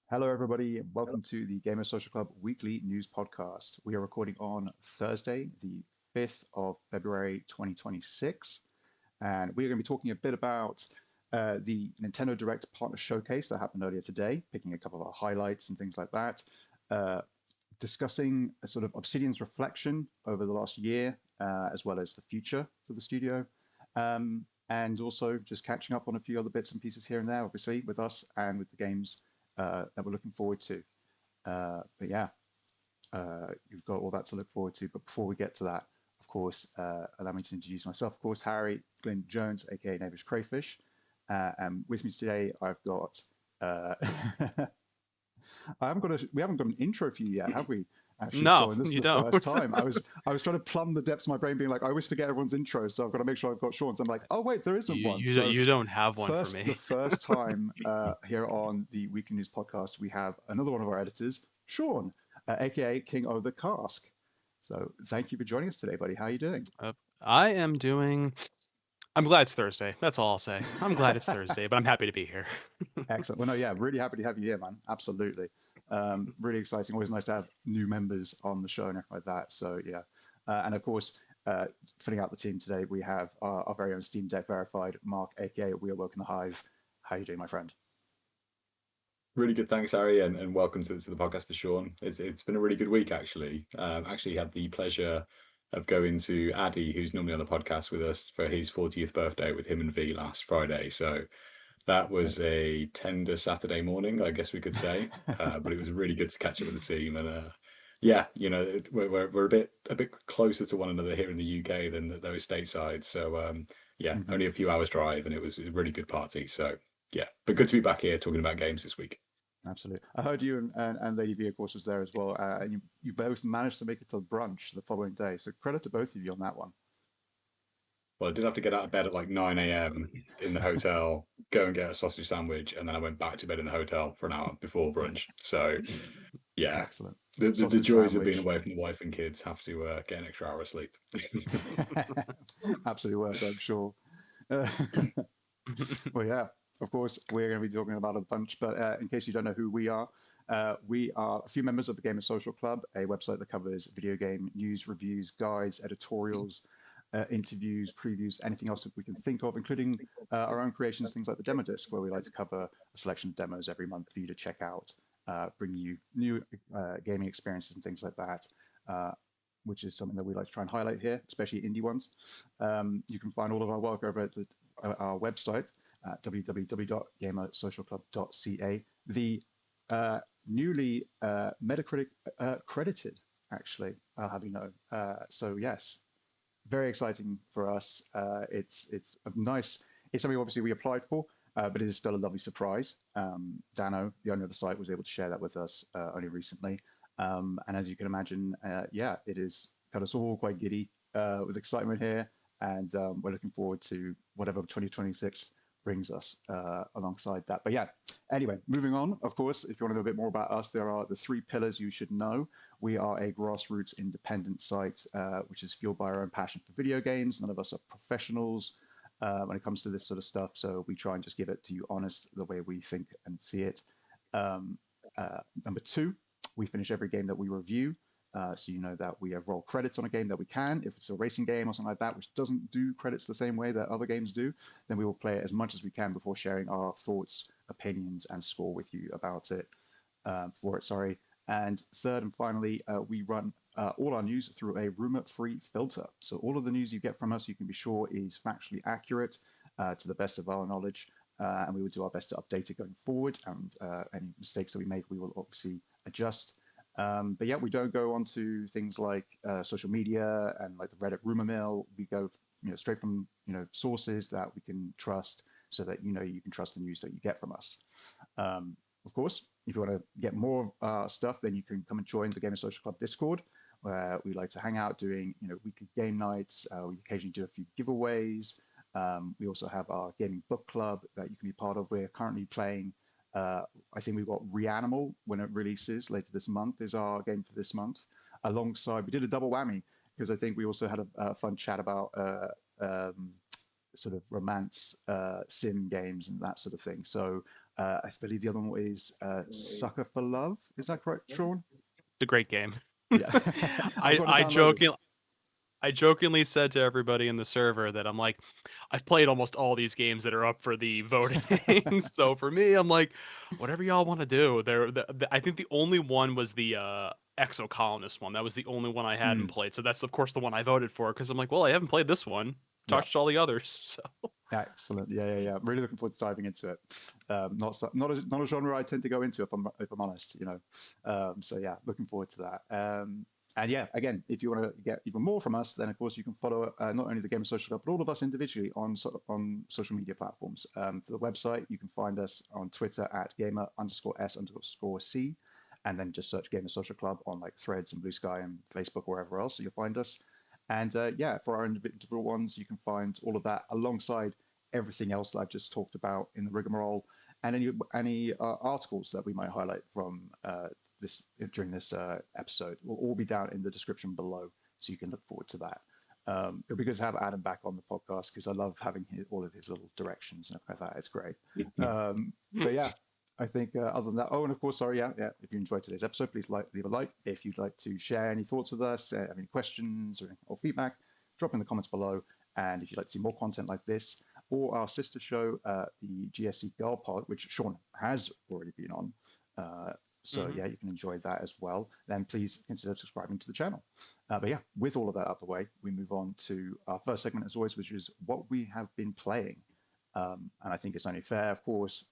Hello, everybody. Welcome to the Gamer Social Club weekly news podcast. We are recording on Thursday, the 5th of February, 2026. And we are going to be talking a bit about the Nintendo Direct Partner Showcase that happened earlier today, picking a couple of our highlights and things like that, uh, discussing a sort of Obsidian's reflection over the last year, as well as the future for the studio. And also just catching up on a few other bits and pieces here and there, obviously, with us and with the games that we're looking forward to. But yeah, you've got all that to look forward to. But before we get to that, of course, allow me to introduce myself. Of course, Harry Glyn Jones, aka Knavish Crayfish. And with me today, I've got. We haven't got an intro for you yet, have we? Actually, No, Sean, this is you the don't. first time. I was trying to plumb the depths of my brain, being like, I always forget everyone's intro, so I've got to make sure I've got Sean's. I'm like, oh wait, there isn't You one. you don't So you don't have one for the me. first time here on the Weekly News podcast, we have another one of our editors, Sean, aka King of the Cask. So thank you for joining us today, buddy. How are you doing? I am doing. I'm glad it's Thursday. That's all I'll say. I'm glad it's Thursday, but I'm happy to be here. Excellent. Well, no, yeah, really happy to have you here, man. Absolutely. Really exciting. Always nice to have new members on the show and everything like that. So, yeah. And of course, filling out the team today, we have our very own Steam Deck verified Mark, aka We Are Woken the Hive. How are you doing, my friend? Really good, thanks, Harry, and welcome to the podcast to Sean. It's been a really good week actually. Actually had the pleasure of going to Addy, who's normally on the podcast with us, for his 40th birthday with him and V last Friday. So that was a tender Saturday morning, I guess we could say. But it was really good to catch up with the team, and yeah, we're a bit closer to one another here in the UK than those stateside. So yeah, Mhm. only a few hours drive, and it was a really good party. So yeah, but good to be back here talking about games this week. Absolutely. I heard you and Lady V, of course, was there as well. And you both managed to make it to brunch the following day. So credit to both of you on that one. Well, I did have to get out of bed at like 9 a.m. in the hotel, go and get a sausage sandwich, and then I went back to bed in the hotel for an hour before brunch. So, yeah, Excellent. the Sausage joys of being sandwich. away from the wife and kids have to get an extra hour of sleep. Absolutely worth it, I'm sure. Uh, well, yeah, of course, we're going to be talking about a bunch, but in case you don't know who we are a few members of the Gamer Social Club, a website that covers video game news, reviews, guides, editorials, interviews, previews, anything else that we can think of, including our own creations, things like the demo disc, where we like to cover a selection of demos every month for you to check out, bring you new gaming experiences and things like that. Which is something that we like to try and highlight here, especially indie ones. You can find all of our work over at our website at www.gamersocialclub.ca. The newly Metacritic credited, actually, I'll have you know. So yes, very exciting for us. It's a nice. It's something obviously we applied for, but it is still a lovely surprise. Dano, the owner of the site, was able to share that with us only recently. And as you can imagine, yeah, it has got us all quite giddy with excitement here, and we're looking forward to whatever 2026 brings us alongside that. But yeah, anyway, moving on. Of course, if you want to know a bit more about us, there are the three pillars you should know. We are a grassroots independent site, which is fueled by our own passion for video games. None of us are professionals when it comes to this sort of stuff, so we try and just give it to you honest, the way we think and see it. Um, Number two, we finish every game that we review. So you know that we have roll credits on a game that we can. If it's a racing game or something like that, which doesn't do credits the same way that other games do, then we will play it as much as we can before sharing our thoughts, opinions, and score with you about it. For it, sorry. And third and finally, we run all our news through a rumor-free filter. So all of the news you get from us, you can be sure is factually accurate to the best of our knowledge. And we will do our best to update it going forward. And any mistakes that we make, we will obviously adjust. But yeah, we don't go on to things like social media and like the Reddit rumor mill. We go, straight from sources that we can trust, so that you can trust the news that you get from us. Of course, if you want to get more stuff, then you can come and join the Gamer Social Club Discord, where we like to hang out doing weekly game nights. We occasionally do a few giveaways. We also have our gaming book club that you can be part of. We're currently playing. I think we've got Reanimal when it releases later this month is our game for this month. Alongside, we did a double whammy because I think we also had a fun chat about sort of romance sim games and that sort of thing. So I believe the other one is Sucker for Love. Is that correct, Sean? It's a great game. Yeah, I've I got to I download it. I jokingly said to everybody in the server that I'm like, I've played almost all these games that are up for the voting. So for me, I'm like, whatever y'all want to do. I think the only one was the Exocolonist one. That was the only one I hadn't Mm, played. So that's of course the one I voted for because I'm like, well, I haven't played this one. yeah. Talked to all the others. So Excellent. Yeah. Really looking forward to diving into it. Not a genre I tend to go into if I'm honest, you know. So yeah, looking forward to that. And yeah, again, if you want to get even more from us, then of course you can follow not only the Gamer Social Club, but all of us individually on social media platforms. For the website, you can find us on Twitter at gamer_s_c, and then just search Gamer Social Club on like Threads and Blue Sky and Facebook or wherever else, so you'll find us. And yeah, for our individual ones, you can find all of that alongside everything else that I've just talked about in the rigmarole, and any articles that we might highlight from this during this episode will all be down in the description below, so you can look forward to that. It'll be good to have Adam back on the podcast because I love having all of his little directions and everything like that. It's great. But yeah, I think other than that, oh, and of course, sorry, yeah. If you enjoyed today's episode, please leave a like. If you'd like to share any thoughts with us, have any questions or feedback, drop in the comments below. And if you'd like to see more content like this, or our sister show, the GSC Girl Pod, which Sean has already been on. So yeah, you can enjoy that as well. Then please consider subscribing to the channel. But yeah, with all of that out of the way, we move on to our first segment as always, which is what we have been playing. And I think it's only fair, of course,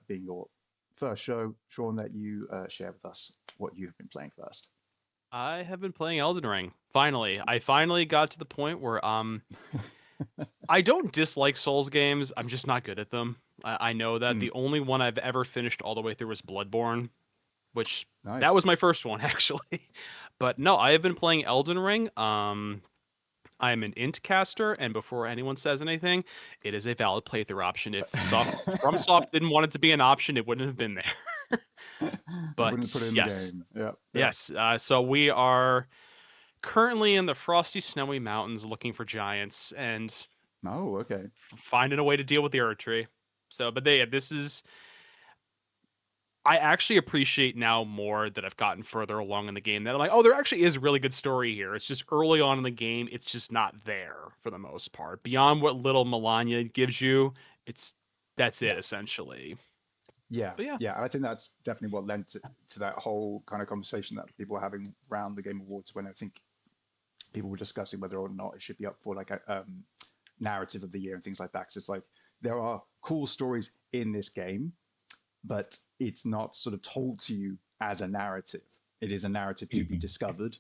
being your first show, Sean, that you share with us what you have been playing first. I have been playing Elden Ring. Finally, I finally got to the point where I don't dislike Souls games. I'm just not good at them. I know that Mm, the only one I've ever finished all the way through was Bloodborne, which that nice. was my first one actually. But no, I have been playing Elden Ring. I am an int caster, and before anyone says anything, it is a valid playthrough option. If FromSoft didn't want it to be an option, it wouldn't have been there. They wouldn't put But it in the yes, game. Yeah, yeah. yes. So we are currently in the frosty, snowy mountains looking for giants and Oh, okay. finding a way to deal with the Erd Tree. So, but this is. I actually appreciate now more that I've gotten further along in the game that I'm like, oh, there actually is a really good story here. It's just early on in the game, it's just not there for the most part. Beyond what little Melania gives you, that's Yeah. it essentially. Yeah, But yeah. yeah, and I think that's definitely what led to that whole kind of conversation that people were having around the Game Awards when I think people were discussing whether or not it should be up for like a narrative of the year and things like that. Because it's like there are cool stories in this game, but it's not sort of told to you as a narrative. It is a narrative to be discovered,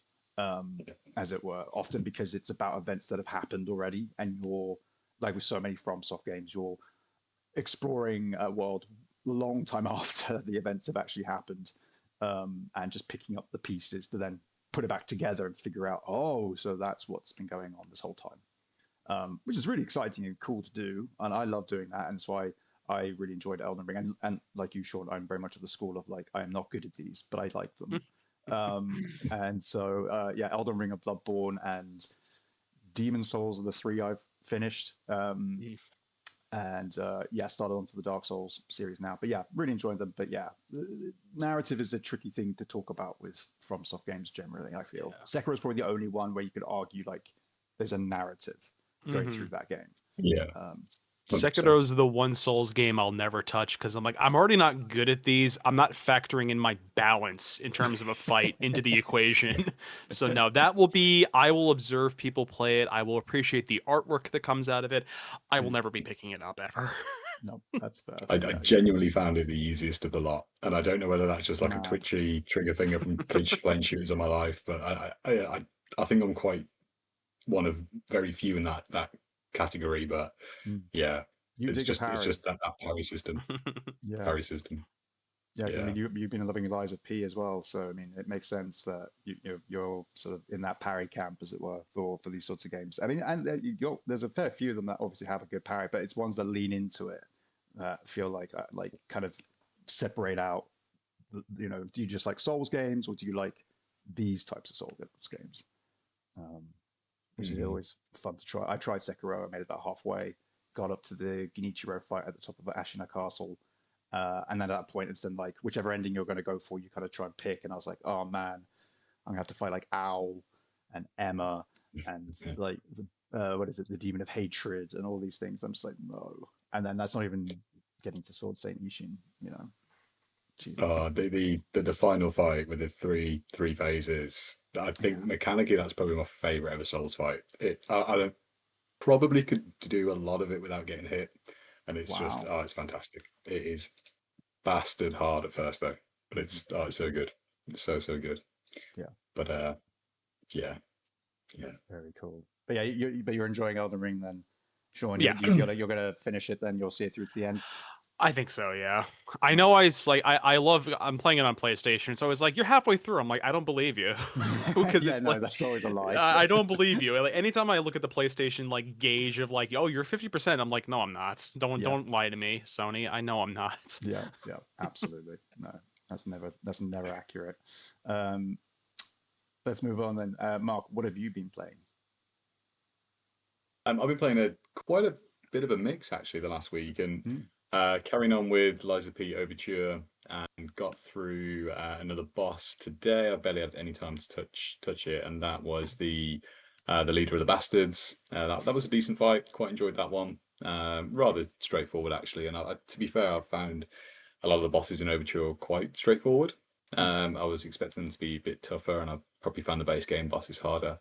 as it were, often because it's about events that have happened already, and you're like with so many FromSoft games, you're exploring a world a long time after the events have actually happened, and just picking up the pieces to then put it back together and figure out, oh, so that's what's been going on this whole time, which is really exciting and cool to do. And I love doing that. And that's why I really enjoyed Elden Ring. And like you, Sean, I'm very much of the school of like, I am not good at these, but I like them. And so, yeah, Elden Ring and Bloodborne and Demon Souls are the three I've finished. And yeah, started onto the Dark Souls series now. But yeah, really enjoying them. But yeah, narrative is a tricky thing to talk about with FromSoft games generally. I feel Yeah. Sekiro is probably the only one where you could argue like there's a narrative going through that game. Yeah, Um, 100%. Sekiro's the one Souls game I'll never touch because I'm like, I'm already not good at these. I'm not factoring in my balance in terms of a fight into the equation. So no, I will observe people play it. I will appreciate the artwork that comes out of it. I will never be picking it up ever. no, that's fair. I Yeah, genuinely found it the easiest of the lot, and I don't know whether that's just like a mad. twitchy trigger finger from playing shooters in my life, but I think I'm quite one of very few in that category. But Mm. yeah, You dig a it's parry. just that Yeah. parry system. Yeah, because I Yeah, mean, you've been loving Eliza P as well, so I mean, it makes sense that you're sort of in that parry camp, as it were, for these sorts of games. I mean, and there's a fair few of them that obviously have a good parry, but it's ones that lean into it that feel like kind of separate out. Do you just like Souls games, or do you like these types of Souls games? Um, which is mm, always fun to try. I tried Sekiro, I made it about halfway, got up to the Genichiro fight at the top of Ashina Castle. And then at that point, it's then like whichever ending you're going to go for, you kind of try and pick. And I was like, oh man, I'm gonna have to fight like Owl and Emma and Yeah. like what is it, the Demon of Hatred and all these things. I'm just like, no. And then that's not even getting to Sword Saint Ishin, you know. Jesus. The final fight with the three phases. I think mechanically that's probably my favorite ever Souls fight. I don't probably could do a lot of it without getting hit, and it's just Wow. it's fantastic. It is bastard hard at first though, but it's so good. It's so good. Yeah. But yeah. Very cool. But yeah, you're enjoying Elden Ring then, Sean. Yeah. You feel like you're gonna finish it, then you'll see it through to the end. I think so, yeah. I know Nice. I love I'm playing it on PlayStation, so it's like you're halfway through. I'm like, I don't believe you. Because Yeah, it's no, like that's always a lie. I don't believe you. Like anytime I look at the PlayStation like gauge of like, oh, you're 50%, I'm like, no, I'm not. Yeah, Don't lie to me, Sony. I know I'm not. yeah, absolutely. No, that's never accurate. Um, let's move on then. Mark, what have you been playing? I've been playing quite a bit of a mix actually the last week, and Hmm. carrying on with Liza P Overture, and got through another boss today. I barely had any time to touch it, and that was the leader of the bastards. That was a decent fight. Quite enjoyed that one. Rather straightforward actually, and to be fair, I found a lot of the bosses in Overture quite straightforward. I was expecting them to be a bit tougher, and I probably found the base game bosses harder.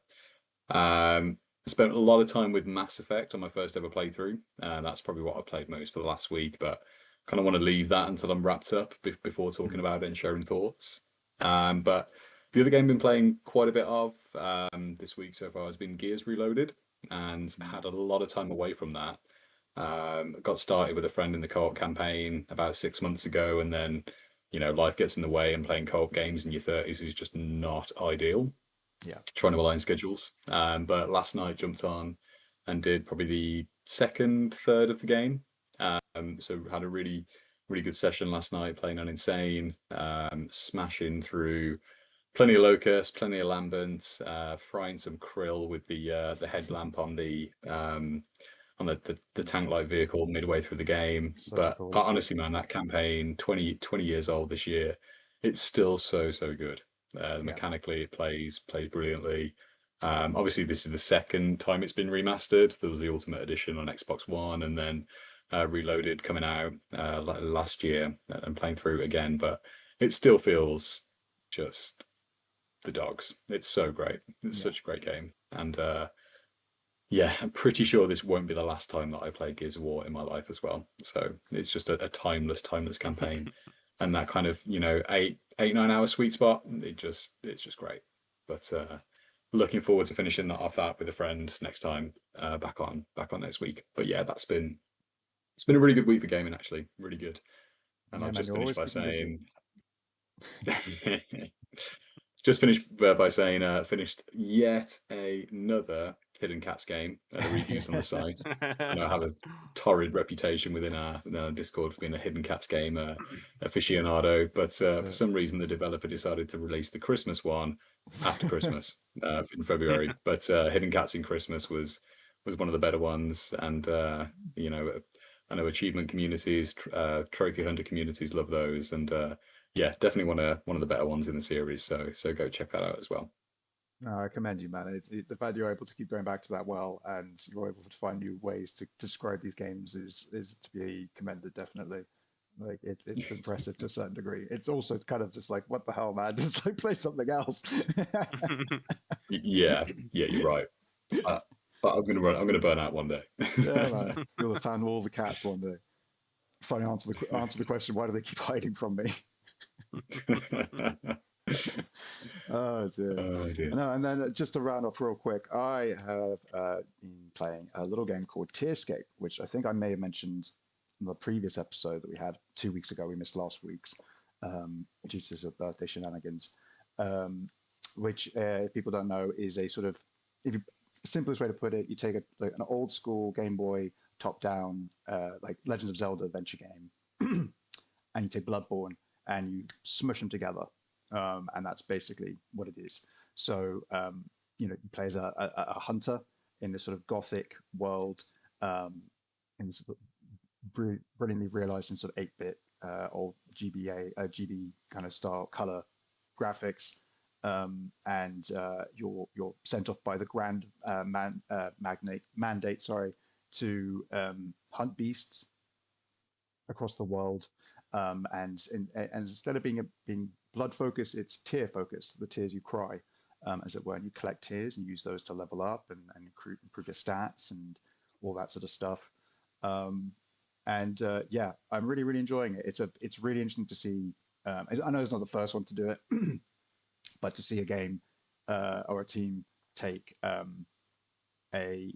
Um, Spent a lot of time with Mass Effect on my first ever playthrough. That's probably what I played most for the last week, but kind of want to leave that until I'm wrapped up before talking about it and sharing thoughts. But the other game I've been playing quite a bit of this week so far has been Gears Reloaded, and had a lot of time away from that. Got started with a friend in the co-op campaign about 6 months ago, and then life gets in the way, and playing co-op games in your 30s is just not ideal, Yeah, trying to align schedules. But last night jumped on and did probably the second third of the game. So had a really good session last night playing on Insane, smashing through plenty of locusts, plenty of lambent, frying some krill with the headlamp on the tank like vehicle midway through the game. so But cool. honestly, man, that campaign 20 years old this year, it's still so good. Yeah, Mechanically, it plays brilliantly. Obviously, this is the second time it's been remastered. There was the Ultimate Edition on Xbox One, and then Reloaded coming out last year, and playing through it again. But it still feels just the dogs. It's so great. It's yeah, such a great game, and yeah, I'm pretty sure this won't be the last time that I play Gears of War in my life as well. So it's just a timeless campaign, and that kind of 8 9 hour sweet spot. It's just great. But looking forward to finishing that off with a friend next time. Back on next week. But yeah, it's been a really good week for gaming actually, really good. And yeah, I'll man, just you're finish always by keeping busy. saying just finished by saying finished yet another Hidden Cats game. The reviews on the site. I know I have a torrid reputation within our Discord for being a Hidden Cats game aficionado, but for So, some reason the developer decided to release the Christmas one after Christmas in February. But Hidden Cats in Christmas was one of the better ones, and I know achievement communities, trophy hunter communities love those, and yeah, definitely one of the better ones in the series. So go check that out as well. no, I commend you, man. The fact you're able to keep going back to that well, and you're able to find new ways to describe these games is to be commended, definitely. Like it's impressive to a certain degree. It's also kind of just like, what the hell, man? Just like play something else. Yeah, you're right. Uh, but I'm gonna burn out one day. Yeah, man. You're the fan of all the cats one day. Finally answer the question, why do they keep hiding from me? Oh dear. Oh dear. No, and then just to round off real quick, I have been playing a little game called Tearscape, which I think I may have mentioned in the previous episode that we had 2 weeks ago. We missed last week's due to some birthday shenanigans. Which, if people don't know, is a sort of, if you, simplest way to put it, you take like an old school Game Boy top-down, like Legend of Zelda adventure game, and you take Bloodborne and you smush them together, and that's basically what it is. So you play as a hunter in this sort of gothic world, um, in sort of brilliantly realized in sort of 8-bit old GB kind of style color graphics. And you're sent off by the Grand Mandate, sorry, to hunt beasts across the world. And instead of being blood focused, it's tear focused. The tears you cry, as it were, and you collect tears and use those to level up and improve your stats and all that sort of stuff. Um, and Yeah, I'm really enjoying it. It's really interesting to see. I know it's not the first one to do it, but to see a game or a team take a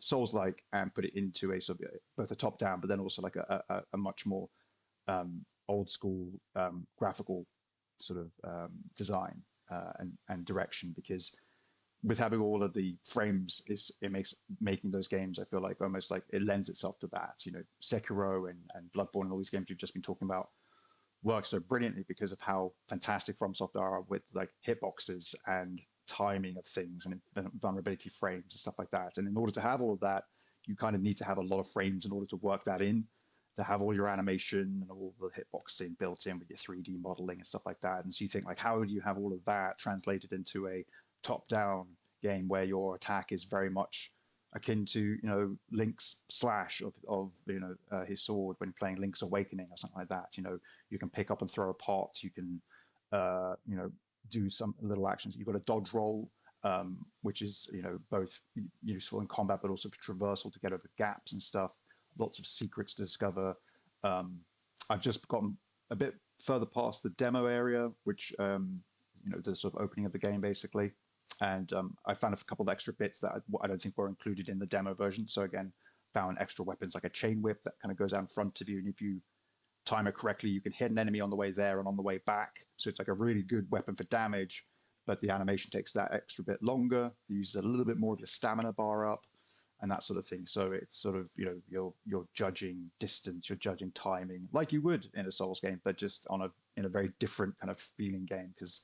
Souls-like and put it into a sort of both a top-down, but then also like a much more old school graphical sort of design and direction, because with having all of the frames, it makes making those games, I feel like, almost like it lends itself to that. Sekiro and Bloodborne and all these games we've just been talking about work so brilliantly because of how fantastic FromSoft are with like hitboxes and timing of things and vulnerability frames and stuff like that. And in order to have all of that, you kind of need to have a lot of frames in order to work that in, to have all your animation and all the hitboxing built in with your 3D modeling and stuff like that. And so you think like, how do you have all of that translated into a top-down game where your attack is very much akin to Link's slash of his sword when playing Link's Awakening or something like that. You can pick up and throw a pot. You can do some little actions. You've got a dodge roll, which is both useful in combat but also for traversal to get over gaps and stuff. Lots of secrets to discover. I've just gotten a bit further past the demo area, which the sort of opening of the game basically. And I found a couple of extra bits that I don't think were included in the demo version. So again, found extra weapons like a chain whip that kind of goes out in front of you, and if you time it correctly, you can hit an enemy on the way there and on the way back. So it's like a really good weapon for damage, but the animation takes that extra bit longer. It uses a little bit more of your stamina bar up and that sort of thing. So it's sort of you're judging distance, you're judging timing, like you would in a Souls game, but just in a very different kind of feeling game, because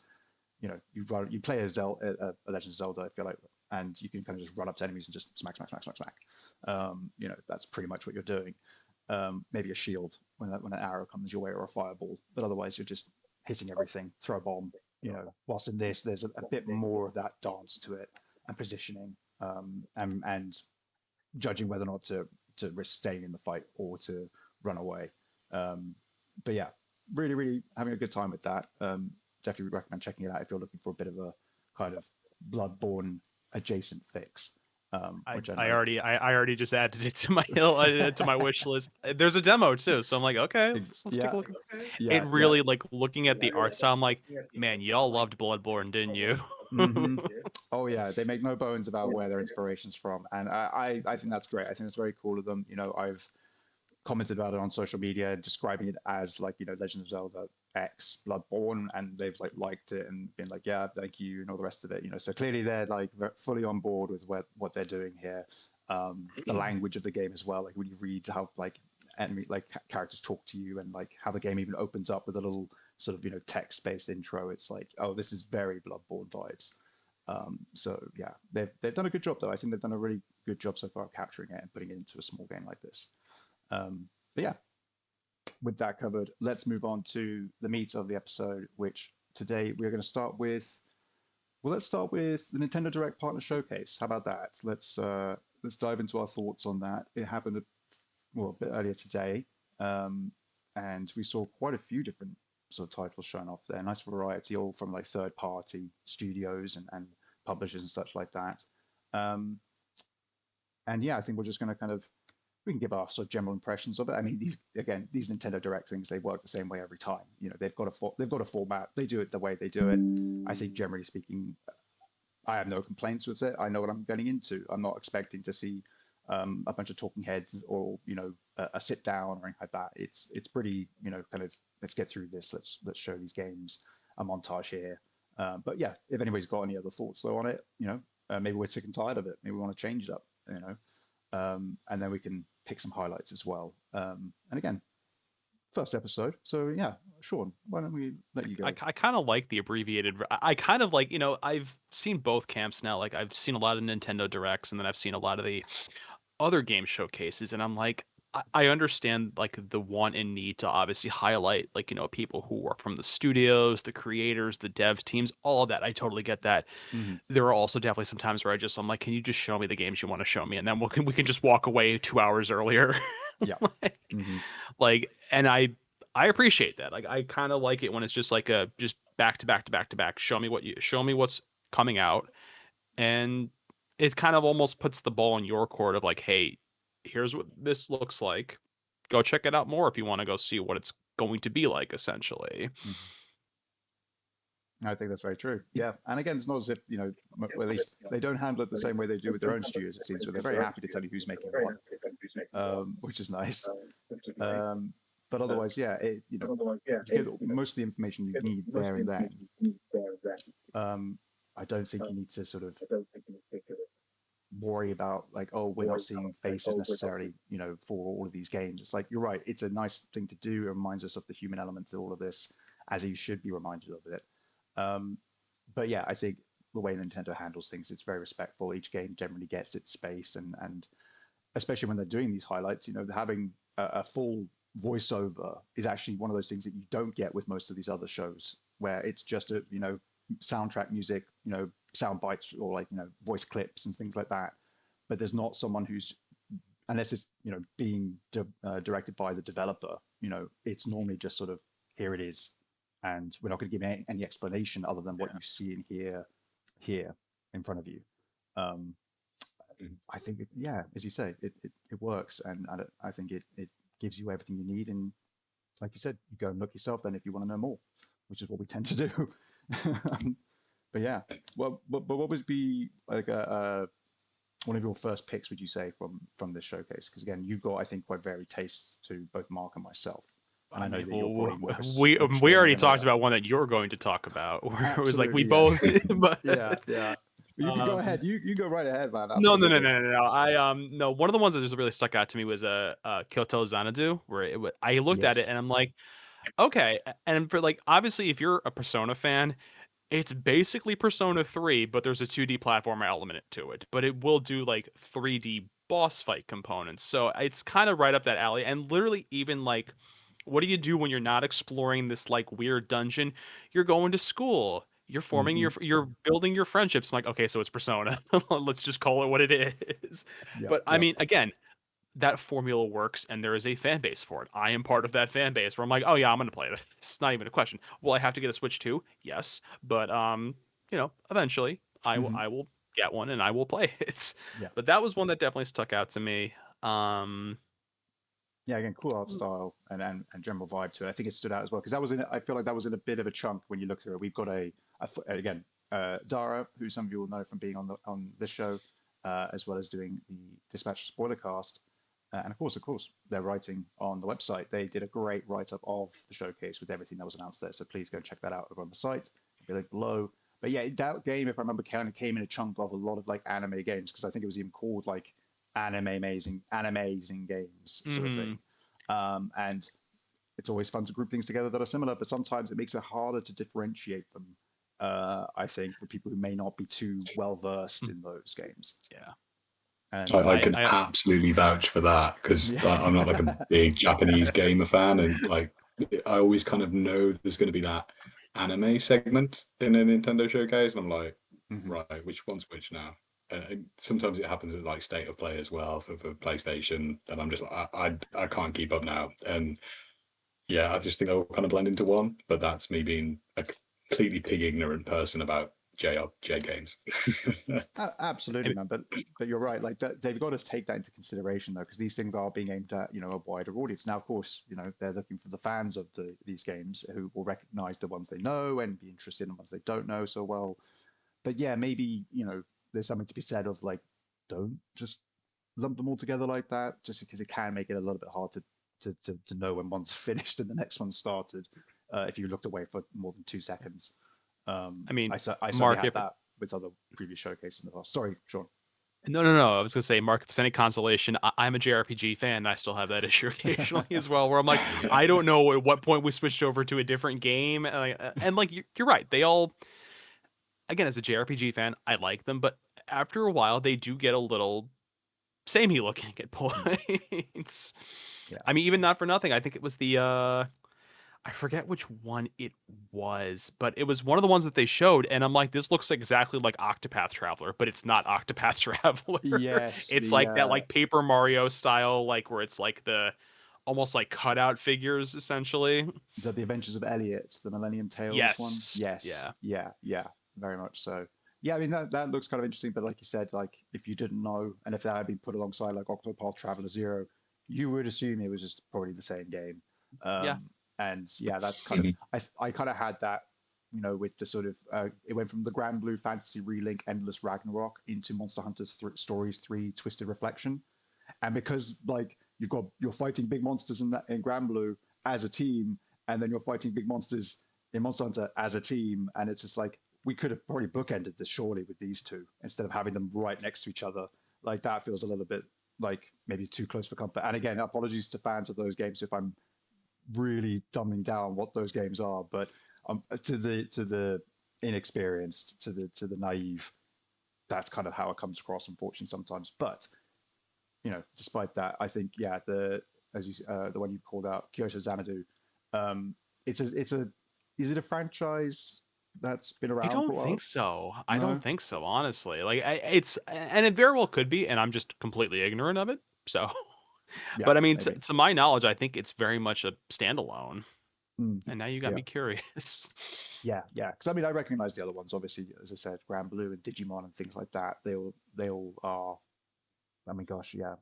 you play a Legend of Zelda, I feel like, and you can kind of just run up to enemies and just smack. That's pretty much what you're doing. Maybe a shield when an arrow comes your way or a fireball, but otherwise you're just hitting everything, throw a bomb. Whilst in this, there's a bit more of that dance to it and positioning, and judging whether or not to risk staying in the fight or to run away. But yeah, really having a good time with that. Definitely recommend checking it out if you're looking for a bit of a kind of Bloodborne adjacent fix. Which I I know. already just added it to my to my wish list. There's a demo too, so I'm like, okay, let's take Yeah, a look. yeah, It yeah. really, like, looking at the art style, I'm like, man, y'all loved Bloodborne, didn't you? Hmm. Oh yeah, they make no bones about where their inspiration's from, and I think that's great. I think it's very cool of them. I've commented about it on social media, describing it as like Legend of Zelda X Bloodborne, and they've liked it and been like, yeah, thank you, and all the rest of it. So clearly they're like fully on board with what they're doing here. The language of the game as well, like when you read how like enemy characters talk to you, and like how the game even opens up with a little sort of text-based intro. It's like, oh, this is very Bloodborne vibes. So yeah, they've done a good job though. I think they've done a really good job so far of capturing it and putting it into a small game like this. But yeah, with that covered, let's move on to the meat of the episode, which today we're going to start with. Well, let's start with the Nintendo Direct Partner Showcase. How about that? Let's dive into our thoughts on that. It happened a bit earlier today, and we saw quite a few different sort of titles shown off there. Nice variety, all from like third-party studios and publishers and such like that. Um, and yeah, I think we're just going to we can give our sort of general impressions of it. I mean, these Nintendo Direct things, they work the same way every time. They've got a format. They do it the way they do it. I think generally speaking, I have no complaints with it. I know what I'm getting into. I'm not expecting to see a bunch of talking heads or a sit down or anything like that. It's pretty kind of, let's get through this. Let's show these games a montage here. But yeah, if anybody's got any other thoughts though on it, maybe we're sick and tired of it. Maybe we want to change it up. And then we can pick some highlights as well. And again, first episode. So yeah, Sean, why don't we let you go? I kind of like the abbreviated. I kind of like, I've seen both camps now. Like, I've seen a lot of Nintendo Directs, and then I've seen a lot of the other game showcases, and I'm like, I understand like the want and need to obviously highlight like, you know, people who work from the studios, the creators, the devs teams, all of that. I totally get that. Mhm. There are also definitely some times where I'm like, can you just show me the games you want to show me, and then we can just walk away 2 hours earlier. Yeah. like, Mhm. and I appreciate that. Like, I kind of like it when it's just like a just back to back to back to back. Show me what's coming out, and it kind of almost puts the ball in your court of like, hey, here's what this looks like. Go check it out more if you want to go see what it's going to be like, essentially. Mhm. I think that's very true. Yeah, and again, it's not as if well, at least they don't handle it the same way they do with their own studios. It seems, where they're very happy to tell you who's making what, which is nice. But otherwise, yeah, you get most of the information you need there and then. I don't think you need to sort of worry about like, oh, we're not seeing faces necessarily, for all of these games. It's like, you're right, it's a nice thing to do. It reminds us of the human element to all of this, as you should be reminded of it. But yeah, I think the way Nintendo handles things, it's very respectful. Each game generally gets its space, and especially when they're doing these highlights, having a full voiceover is actually one of those things that you don't get with most of these other shows, where it's just a soundtrack music, sound bites, or like voice clips and things like that. But there's not someone who's, unless it's being directed by the developer, it's normally just sort of, here it is, and we're not going to give any explanation other than what you see and hear here in front of you. Um, I think, yeah, as you say, it works, and I think it gives you everything you need. And like you said, you go and look yourself then if you want to know more, which is what we tend to do. But yeah, well, but what would be like one of your first picks, would you say, from this showcase? Because again, you've got, I think, quite varied tastes to both Mark and myself, and I know that you're probably more of a Switch We gamer already than I talked am. about one that you're going to talk about, where it was like we Absolutely, both. yes. But Yeah, yeah. You can go um, ahead. You go right ahead, man. no, Absolutely. no, no, no. I no. One of the ones that just really stuck out to me was Kyoto Xanadu, where I looked at it Yes. and I'm like, okay. And for like, obviously, if you're a Persona fan, it's basically Persona 3, but there's a 2D platformer element to it. But it will do like 3D boss fight components. So it's kind of right up that alley. And literally, even like, what do you do when you're not exploring this like weird dungeon? You're going to school. You're forming Hmm. you're building your friendships. I'm like, okay, so it's Persona. Let's just call it what it is. Yep. But I Yep. mean, again, that formula works and there is a fan base for it. I am part of that fan base where I'm like, oh yeah, I'm gonna play this. It's not even a question. Will I have to get a Switch too? Yes. But eventually Hmm. I will get one and I will play it. Yeah. But that was one that definitely stuck out to me. Um Yeah. Again, cool art style and general vibe to it. I think it stood out as well because that was in. I feel like that was in a bit of a chunk when you look through it. We've got again Dara, who some of you will know from being on this show, as well as doing the Dispatch spoiler cast. And of course, they're writing on the website. They did a great write up of the showcase with everything that was announced there. So please go check that out over on the site. It'll be linked below. But yeah, that game, if I remember, kind of came in a chunk of a lot of like anime games because I think it was even called like amazing games sort of mhm. thing. And it's always fun to group things together that are similar, but sometimes it makes it harder to differentiate them. I think for people who may not be too well versed in those games. Yeah. And I can I absolutely vouch for that because yeah. I'm not like a big Japanese gamer fan, and like I always kind of know there's going to be that anime segment in a Nintendo showcase, and I'm like, Hmm. right, which one's which now? And sometimes it happens at like State of Play as well for PlayStation, and I'm just like, I can't keep up now, and yeah, I just think they all kind of blend into one. But that's me being a completely pig ignorant person about JRPG games. Absolutely, man. But you're right. Like they've got to take that into consideration though, because these things are being aimed at a wider audience. Now, of course, they're looking for the fans of these games who will recognize the ones they know and be interested in the ones they don't know so well. But yeah, maybe there's something to be said of like, don't just lump them all together like that, just because it can make it a little bit hard to know when one's finished and the next one started, if you looked away for more than 2 seconds. I mean, I certainly Mark, had if that with other previous showcases in the past. Sorry, Sean. no. I was gonna say, Mark, if it's any consolation, I'm a JRPG fan. And I still have that issue occasionally as well, where I'm like, I don't know at what point we switched over to a different game, and like you're right. They all, again, as a JRPG fan, I like them, but after a while, they do get a little samey looking at points. Yeah. I mean, even not for nothing, I think it was the I forget which one it was, but it was one of the ones that they showed, and I'm like, this looks exactly like Octopath Traveler, but it's not Octopath Traveler. Yes, It's the like that like Paper Mario style, like where it's like the almost like cutout figures essentially. the Adventures of Elliot, the Millennium Tales one. Yes. Yes, Yeah. yeah, very much so. Yeah, I mean that looks kind of interesting, but like you said, like if you didn't know, and if that had been put alongside like Octopath Traveler Zero, you would assume it was just probably the same game. Yeah. And yeah, that's kind of I kind of had that, with the sort of it went from the Grand Blue Fantasy Relink Endless Ragnarok into Monster Hunter Stories 3 Twisted Reflection, and because like you're fighting big monsters in Grand Blue as a team, and then you're fighting big monsters in Monster Hunter as a team, and it's just like we could have probably bookended this surely with these two instead of having them right next to each other. Like that feels a little bit like maybe too close for comfort. And again, apologies to fans of those games if I'm really dumbing down what those games are, but to the inexperienced, to the naive, that's kind of how it comes across, unfortunately, sometimes. But despite that, I think the one you called out, Kyoto Xanadu, um, it's a is it a franchise that's been I around for don't a think while? so. I don't No, think so, honestly. Like it's and it very well could be, and I'm just completely ignorant of it. So, yeah, but I mean, maybe. to my knowledge, I think it's very much a standalone. Mm, And now you got yeah, me curious. yeah. Because I mean, I recognize the other ones. Obviously, as I said, Grand Blue and Digimon and things like that. They all are. I mean, gosh, yeah.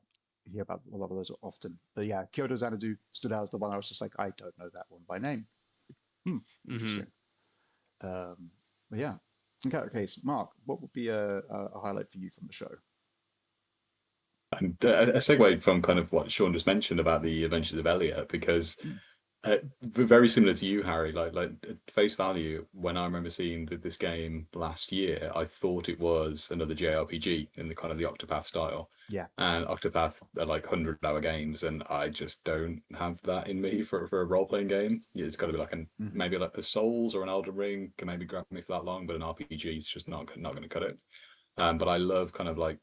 You hear about a lot of those often. But yeah, Kyoto Xanadu stood out as the one I was just like, I don't know that one by name. Hmm, Hmm. interesting. Um, but yeah. Okay, so Mark, what would be a highlight for you from the show? And a segue from kind of what Sean just mentioned about the Adventures of Elliot, because Hmm, very similar to you, Harry. Like at face value, when I remember seeing this game last year, I thought it was another JRPG in the kind of the Octopath style. yeah. And Octopath are like 100-hour games, and I just don't have that in me for a role playing game. Yeah, it's got to be like Hmm. maybe like a Souls or an Elden Ring can maybe grab me for that long, but an RPG is just not going to cut it. But I love kind of like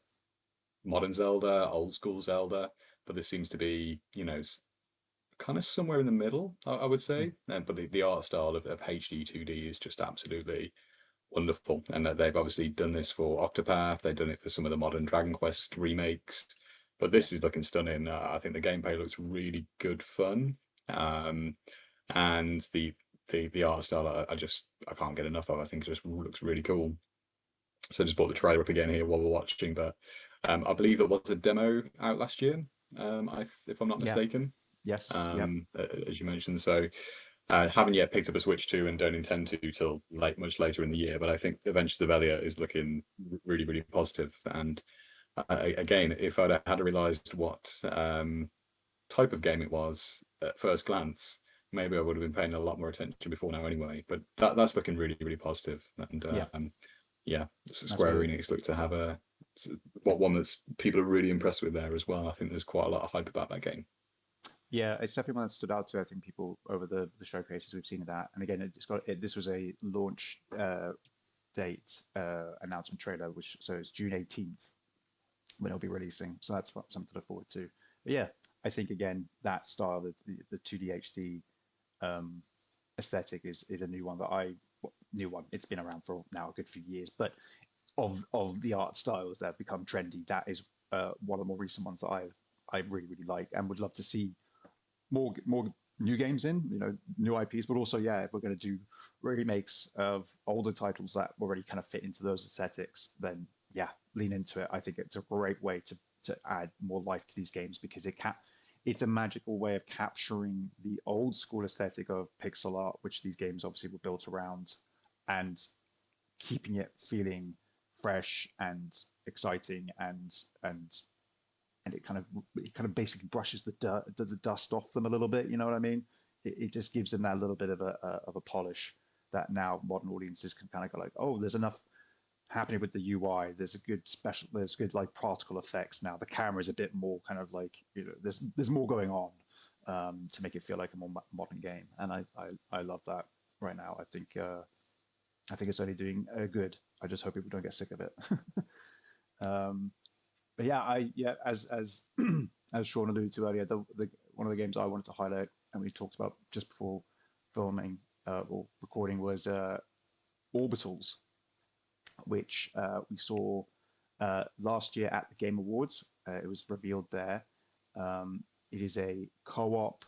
modern Zelda, old school Zelda, but this seems to be kind of somewhere in the middle, I would say. But the art style of HD 2D is just absolutely wonderful. And they've obviously done this for Octopath, they've done it for some of the modern Dragon Quest remakes. But Yeah. this is looking stunning. I think the gameplay looks really good fun. Um, and the art style, I can't get enough of. I think it just looks really cool. So I just brought the trailer up again here while we're watching. But I believe there was a demo out last year, if I'm not Yeah. mistaken, Yes. Yep. as you mentioned. So haven't yet picked up a Switch 2 and don't intend to till much later in the year. But I think Adventures of Elliot is looking really, really positive. And again, if I'd had realised what type of game it was at first glance, maybe I would have been paying a lot more attention before now anyway. But that's looking really, really positive. And Yeah. yeah, Square Absolutely. Enix look to have one that's people are really impressed with there as well. I think there's quite a lot of hype about that game. Yeah, it's definitely one that stood out to I think people over the showcases we've seen of that. And again, this was a launch date announcement trailer, which so it's June 18th when it'll be releasing. So that's something to look forward to. But yeah, I think again that style, the 2D HD um, aesthetic is a new one that new one. It's been around for now a good few years, but of the art styles that have become trendy, that is one of the more recent ones that I really like and would love to see more new games in, new IPs, but also yeah, if we're going to do remakes of older titles that already kind of fit into those aesthetics, then yeah, lean into it. I think it's a great way to add more life to these games because it's a magical way of capturing the old school aesthetic of pixel art, which these games obviously were built around, and keeping it feeling fresh and exciting and it kind of basically brushes the dust off them a little bit. You know what I mean? It just gives them that little bit of a polish that now modern audiences can kind of go like, oh, there's enough happening with the UI. There's good like particle effects now. The camera is a bit more kind of like there's more going on to make it feel like a more modern game, and I love that right now. I think it's only doing good. I just hope people don't get sick of it. um, but yeah, as as Sean alluded to earlier, the one of the games I wanted to highlight, and we talked about just before filming or recording, was Orbitals, which we saw last year at the Game Awards. It was revealed there. It is a co-op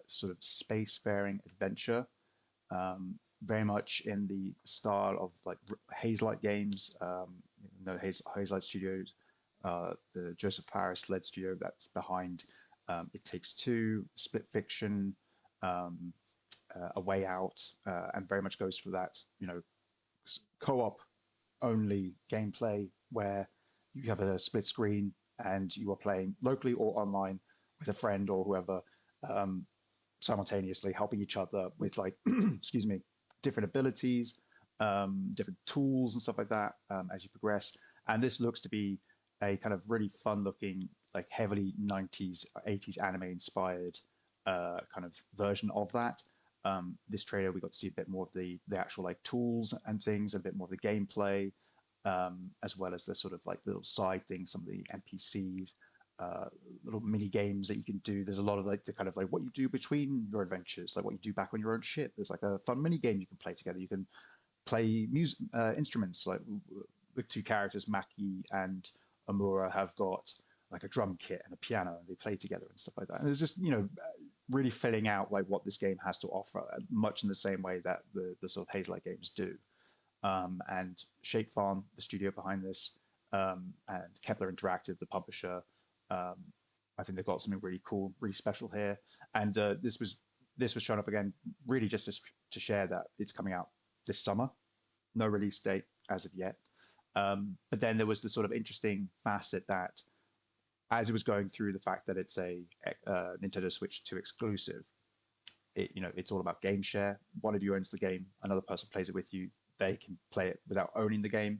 sort of spacefaring adventure, very much in the style of like Hazelight Games, Hazelight Studios, the Joseph Harris led studio that's behind It Takes Two, Split Fiction, um, A Way Out, and very much goes for that, co-op only gameplay where you have a split screen and you are playing locally or online with a friend or whoever, um, simultaneously helping each other with like, excuse me, different abilities, different tools and stuff like that as you progress. And this looks to be a kind of really fun looking, like heavily 90s, 80s anime inspired kind of version of that. This trailer, we got to see a bit more of the actual like tools and things, a bit more of the gameplay, as well as the sort of like little side things, some of the NPCs, uh, little mini games that you can do. There's a lot of like the kind of like what you do between your adventures, like what you do back on your own ship. There's like a fun mini game you can play together. You can play music instruments, like the two characters, Maki and Amura, have got like a drum kit and a piano, and they play together and stuff like that. And it's just really filling out like what this game has to offer, much in the same way that the sort of Hazelight games do. And Shape Farm, the studio behind this, and Kepler Interactive, the publisher. Um, I think they've got something really cool, really special here. And this was shown up again, really just to share that it's coming out this summer. No release date as of yet. But then there was the sort of interesting facet that as it was going through the fact that it's a Nintendo Switch 2 exclusive, it's all about game share. One of you owns the game, another person plays it with you. They can play it without owning the game,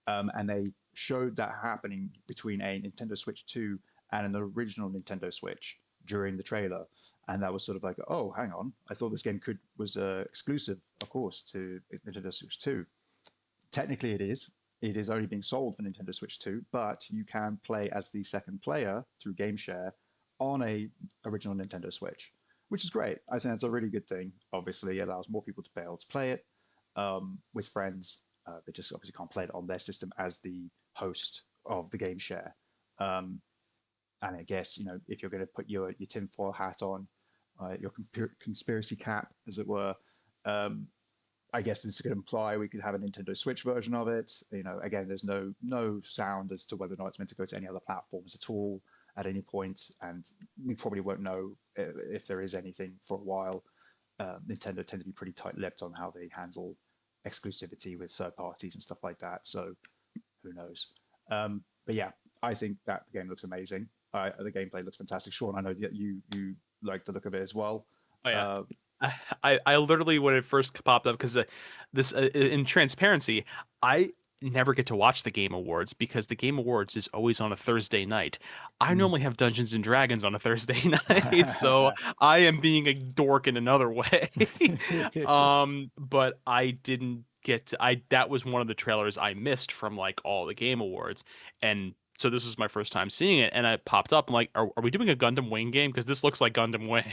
and they showed that happening between a Nintendo Switch 2 and an original Nintendo Switch during the trailer, and that was sort of like, oh, hang on, I thought this game was exclusive, of course, to Nintendo Switch 2. Technically, it is. It is only being sold for Nintendo Switch 2, but you can play as the second player through Game Share on a original Nintendo Switch, which is great. I think that's a really good thing. Obviously, it allows more people to be able to play it with friends. They just obviously can't play it on their system as the host of the Game Share. Um, and I guess, if you're going to put your tinfoil hat on, your conspiracy cap, as it were, um, I guess this could imply we could have a Nintendo Switch version of it. Again, there's no sound as to whether or not it's meant to go to any other platforms at all at any point, and we probably won't know if there is anything for a while. Nintendo tend to be pretty tight-lipped on how they handle exclusivity with third parties and stuff like that. So who knows? But yeah, I think that the game looks amazing. The gameplay looks fantastic. Sean, I know that you like the look of it as well. Oh yeah. Uh, I literally when it first popped up because this in transparency, I never get to watch the Game Awards because the Game Awards is always on a Thursday night. I normally have Dungeons and Dragons on a Thursday night, so I am being a dork in another way. But I didn't get to, I that was one of the trailers I missed from like all the Game Awards, and so this was my first time seeing it, and I popped up. I'm like, are we doing a Gundam Wing game? Because this looks like Gundam Wing.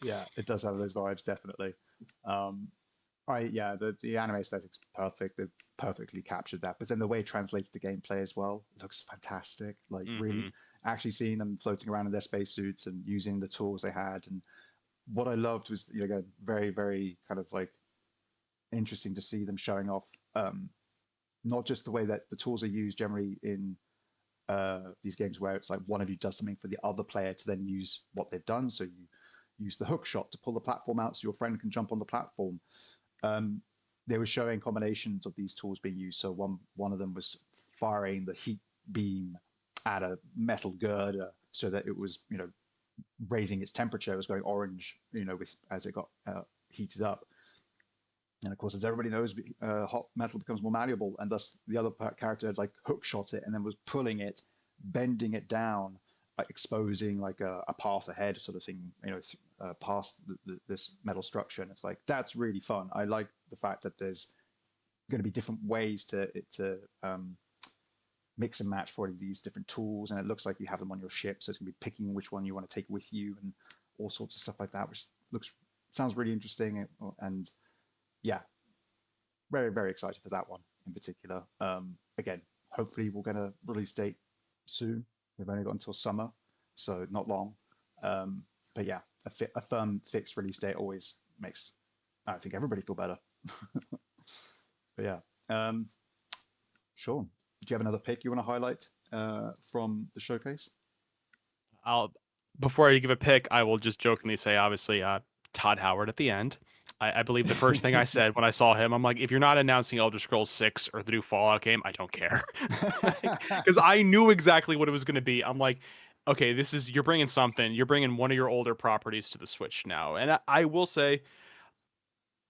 yeah, it does have those vibes definitely. Um, yeah, the anime aesthetic's perfect. They've perfectly captured that. But then the way it translates to gameplay as well looks fantastic. Like really, Hmm. actually seeing them floating around in their spacesuits and using the tools they had. And what I loved was, again, very, very kind of like interesting to see them showing off not just the way that the tools are used generally in these games where it's like one of you does something for the other player to then use what they've done. So you use the hook shot to pull the platform out so your friend can jump on the platform. Um, they were showing combinations of these tools being used. So one of them was firing the heat beam at a metal girder so that it was raising its temperature. It was going orange as it got heated up. And of course, as everybody knows, hot metal becomes more malleable, and thus the other character had like hook shot it and then was pulling it, bending it down, like exposing like a path ahead sort of thing, past this metal structure. And it's like that's really fun. I like the fact that there's going to be different ways to mix and match for these different tools, and it looks like you have them on your ship, so it's gonna be picking which one you want to take with you and all sorts of stuff like that, which sounds really interesting. And yeah, very, very excited for that one in particular. Again, hopefully we'll get a release date soon. We've only got until summer, so not long. But yeah, a firm fixed release date always makes, I think, everybody feel better. But yeah, Sean, do you have another pick you want to highlight from the showcase? Before I give a pick, I will just jokingly say, obviously, Todd Howard at the end. I believe the first thing I said when I saw him, I'm like, if you're not announcing Elder Scrolls 6 or the new Fallout game, I don't care. Because I knew exactly what it was going to be. I'm like, okay, you're bringing something. You're bringing one of your older properties to the Switch now. And I will say,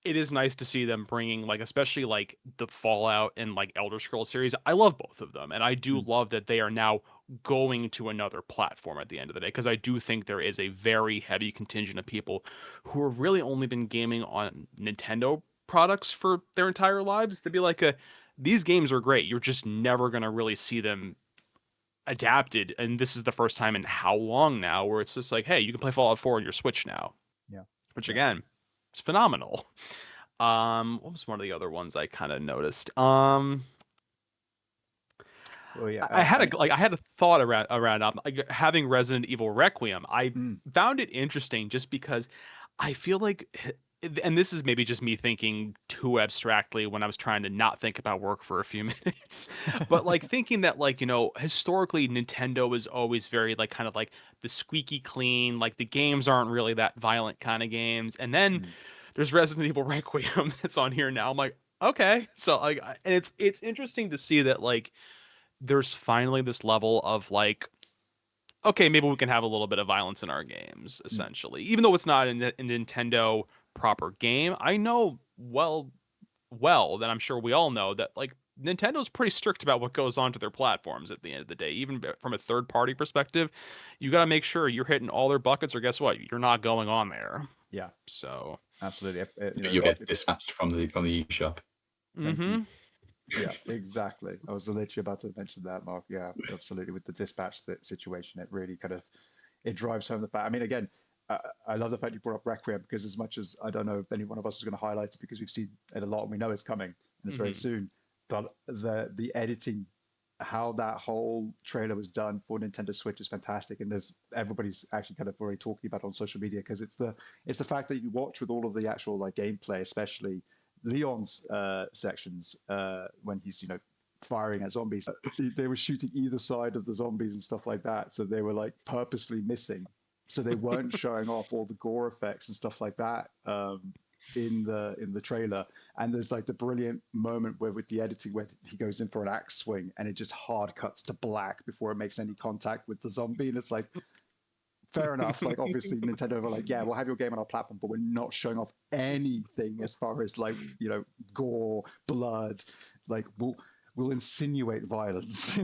it is nice to see them bringing, like, especially like the Fallout and like Elder Scrolls series. I love both of them, and I do love that they are now going to another platform at the end of the day, because I do think there is a very heavy contingent of people who have really only been gaming on Nintendo products for their entire lives, to be like, these games are great, you're just never going to really see them adapted, and this is the first time in how long now where it's just like, hey, you can play Fallout 4 on your Switch now. Yeah. Which again, it's phenomenal. What was one of the other ones I kind of noticed? Well, yeah, I had I had a thought around like, having Resident Evil Requiem. I found it interesting just because I feel like, and this is maybe just me thinking too abstractly when I was trying to not think about work for a few minutes, but like thinking that, like, historically Nintendo is always very like kind of like the squeaky clean, like the games aren't really that violent kind of games, and then there's Resident Evil Requiem that's on here now. I'm like, okay, so like, and it's interesting to see that, like, there's finally this level of like, okay, maybe we can have a little bit of violence in our games, essentially. Even though it's not a Nintendo proper game, I know well that I'm sure we all know that, like, Nintendo's pretty strict about what goes onto their platforms at the end of the day. Even from a third party perspective, you got to make sure you're hitting all their buckets, or guess what? You're not going on there. Yeah. So absolutely. You get dispatched from the eShop. Yeah, exactly. I was literally about to mention that, Mark. Yeah, absolutely. With the dispatch situation, it really kind of drives home the fact. I mean, again, I love the fact you brought up Requiem, because as much as I don't know if any one of us is going to highlight it, because we've seen it a lot and we know it's coming and it's very soon, but the editing, how that whole trailer was done for Nintendo Switch is fantastic, and everybody's actually kind of already talking about it on social media, because it's the fact that you watch with all of the actual like gameplay, especially Leon's sections when he's firing at zombies. They were shooting either side of the zombies and stuff like that, so they were like purposefully missing, so they weren't showing off all the gore effects and stuff like that in the trailer. And there's like the brilliant moment where with the editing where he goes in for an axe swing and it just hard cuts to black before it makes any contact with the zombie, and it's like, fair enough. Like, obviously, Nintendo were like, yeah, we'll have your game on our platform, but we're not showing off anything as far as like, gore, blood. Like, we'll insinuate violence.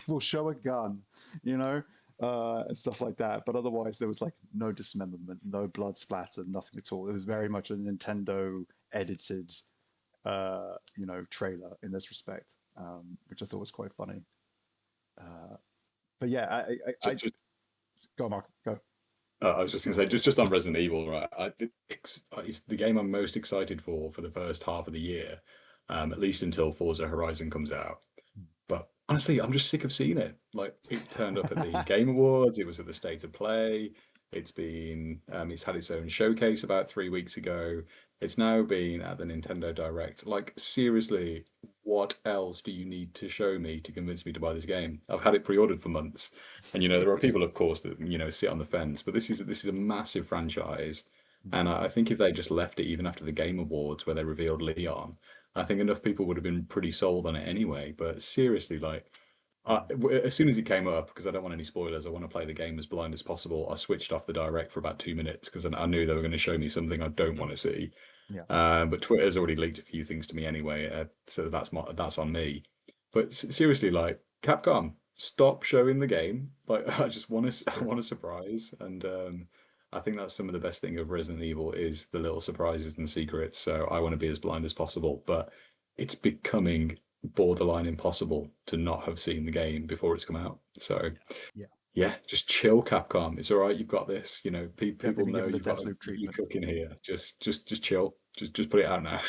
We'll show a gun, and stuff like that. But otherwise, there was like no dismemberment, no blood splatter, nothing at all. It was very much a Nintendo edited, trailer in this respect, which I thought was quite funny. But yeah, Just go, Mark, go. I was just going to say, just on Resident Evil, right? It's the game I'm most excited for the first half of the year, at least until Forza Horizon comes out. But honestly, I'm just sick of seeing it. Like, it turned up at the Game Awards, it was at the State of Play. It's had its own showcase about 3 weeks ago. It's now been at the Nintendo Direct. Like, seriously, what else do you need to show me to convince me to buy this game? I've had it pre-ordered for months, and there are people, of course, that sit on the fence. But this is a massive franchise, and I think if they just left it even after the Game Awards where they revealed Leon, I think enough people would have been pretty sold on it anyway. But seriously, like, as soon as it came up, because I don't want any spoilers, I want to play the game as blind as possible, I switched off the Direct for about 2 minutes because I knew they were going to show me something I don't want to see. Yeah. But Twitter's already leaked a few things to me anyway, so that's on me. But seriously, like, Capcom, stop showing the game. Like, I want a surprise, and I think that's some of the best thing of Resident Evil is the little surprises and secrets. So I want to be as blind as possible, but it's becoming borderline impossible to not have seen the game before it's come out. So Yeah. yeah, just chill, Capcom. It's all right. You've got this. You know, They've people been know given the you've got Deathloop you're treatment. cooking here. Just chill. Just put it out now.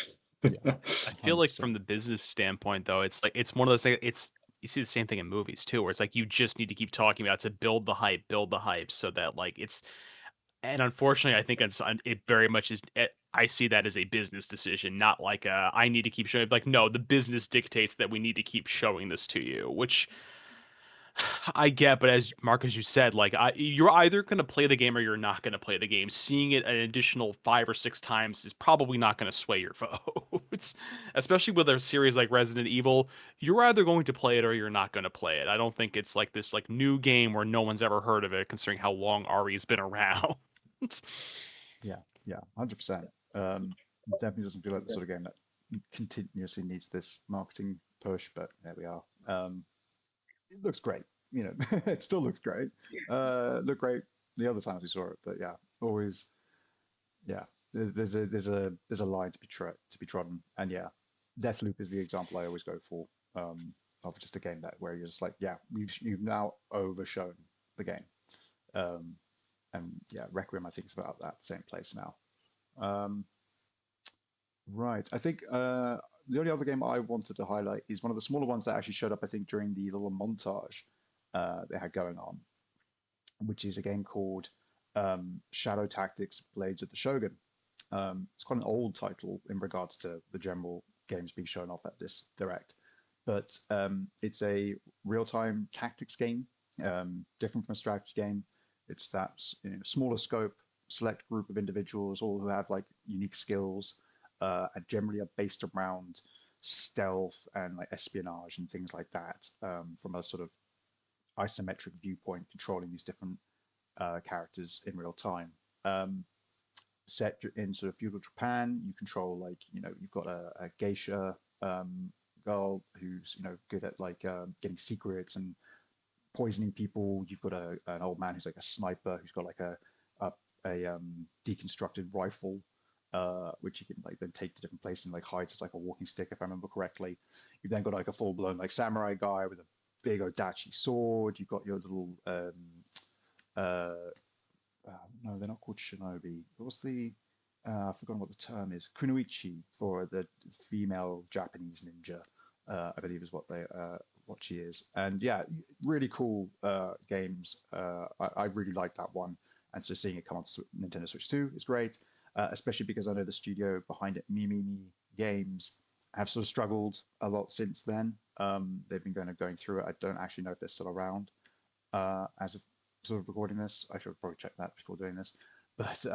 Yeah, I feel like 100%. from the business standpoint, though, it's like it's one of those things. It's you see the same thing in movies too, where it's like you just need to keep talking about it to build the hype, so that like it's. And unfortunately, I think it very much is. I see that as a business decision, not like I need to keep showing. Like no, the business dictates that we need to keep showing this to you, which I get, but as Mark, as you said, like you're either going to play the game or you're not going to play the game. Seeing it an additional 5 or 6 times is probably not going to sway your votes, especially with a series like Resident Evil. You're either going to play it or you're not going to play it. I don't think it's like this like new game where no one's ever heard of it, considering how long Ari's been around. Yeah, 100%. Definitely doesn't feel like the sort of game that continuously needs this marketing push, but there we are. It looks great. You know, it still looks great. Looked great the other times we saw it, but yeah, always, yeah. There's a line to be trodden, and yeah, Deathloop is the example I always go for, of just a game that where you're just like, yeah, you've now overshown the game, um, and yeah, Requiem I think is about that same place now. Um, right, I think the only other game I wanted to highlight is one of the smaller ones that actually showed up, I think, during the little montage they had going on, which is a game called Shadow Tactics: Blades of the Shogun. It's quite an old title in regards to the general games being shown off at this direct, but it's a real-time tactics game, different from a strategy game. It's that smaller scope, select group of individuals, all who have like unique skills, and generally are based around stealth and like espionage and things like that, from a sort of isometric viewpoint, controlling these different characters in real time. Set in sort of feudal Japan, you control like you've got a geisha girl who's good at like getting secrets and poisoning people. You've got an old man who's like a sniper who's got like a, deconstructed rifle, which you can like then take to different places and like hides as like a walking stick, if I remember correctly. You've then got like a full blown like samurai guy with a big odachi sword. You've got your little uh, no, they're not called shinobi. What's the I've forgotten what the term is. Kunoichi for the female Japanese ninja, I believe is what she is. And yeah, really cool games. I really like that one. And so seeing it come on Nintendo Switch 2 is great, especially because I know the studio behind it, Mimimi Games, have sort of struggled a lot since then. They've been going through it. I don't actually know if they're still around as of sort of recording this. I should probably check that before doing this. But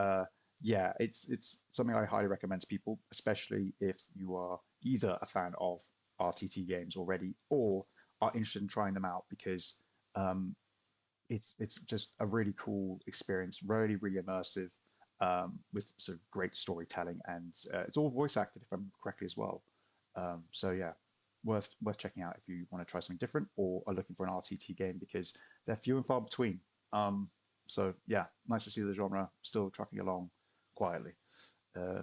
yeah, it's something I highly recommend to people, especially if you are either a fan of RTT games already or are interested in trying them out, because um, it's just a really cool experience, really immersive, with sort of great storytelling, and it's all voice acted if I'm correctly as well. So yeah, worth checking out if you want to try something different or are looking for an RTT game, because they're few and far between. So yeah, nice to see the genre still trucking along quietly. Uh,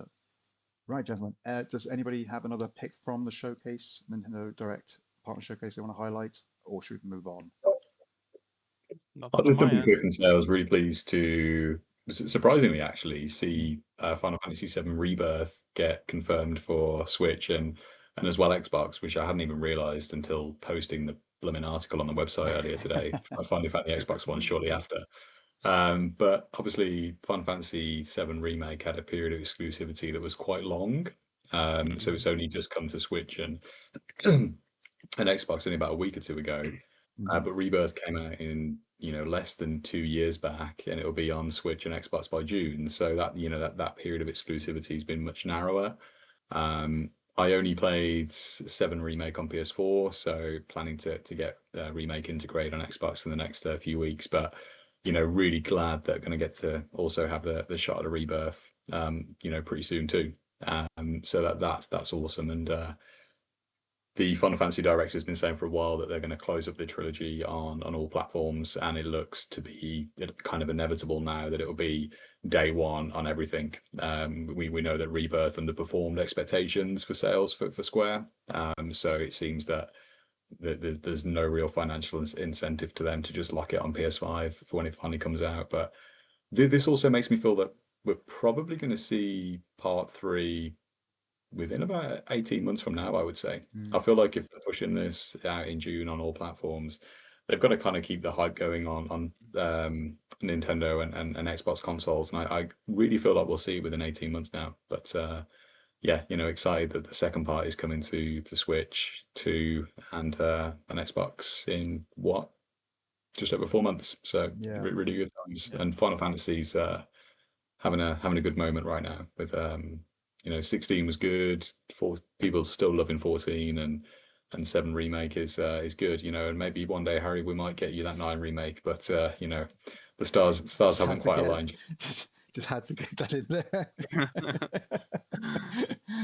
right, gentlemen. Does anybody have another pick from the showcase, Nintendo Direct partner showcase they want to highlight, or should we move on? I'll Nothing on just jump my in end. quick and say I was really pleased to, surprisingly actually, see Final Fantasy VII Rebirth get confirmed for Switch and as well Xbox, which I hadn't even realised until posting the blooming article on the website earlier today. I finally found the Xbox one shortly after. But obviously, Final Fantasy VII Remake had a period of exclusivity that was quite long. So it's only just come to Switch and and Xbox only about a week or two ago. But Rebirth came out in less than 2 years back, and it'll be on Switch and Xbox by June. So that that period of exclusivity has been much narrower. I only played 7 Remake on PS4, so planning to get Remake integrated on Xbox in the next few weeks. But really glad that going to get to also have the shot at a Rebirth, pretty soon too. So that's awesome. And the Final Fantasy director has been saying for a while that they're going to close up the trilogy on all platforms, and it looks to be kind of inevitable now that it will be day one on everything. We know that Rebirth underperformed expectations for sales for Square, so it seems that there's no real financial incentive to them to just lock it on PS5 for when it finally comes out. But this also makes me feel that we're probably going to see part 3 within about 18 months from now, I would say. I feel like if they're pushing this out in June on all platforms, they've got to kind of keep the hype going on Nintendo and Xbox consoles. And I really feel like we'll see it within 18 months now. But yeah, excited that the second part is coming to Switch 2 and an Xbox in just over 4 months. So really good times. And Final Fantasy's having a good moment right now with 16 was good. People still loving 14, and 7 remake is good. And maybe one day, Harry, we might get you that 9 remake. But the stars haven't quite aligned. Just had to get that in there.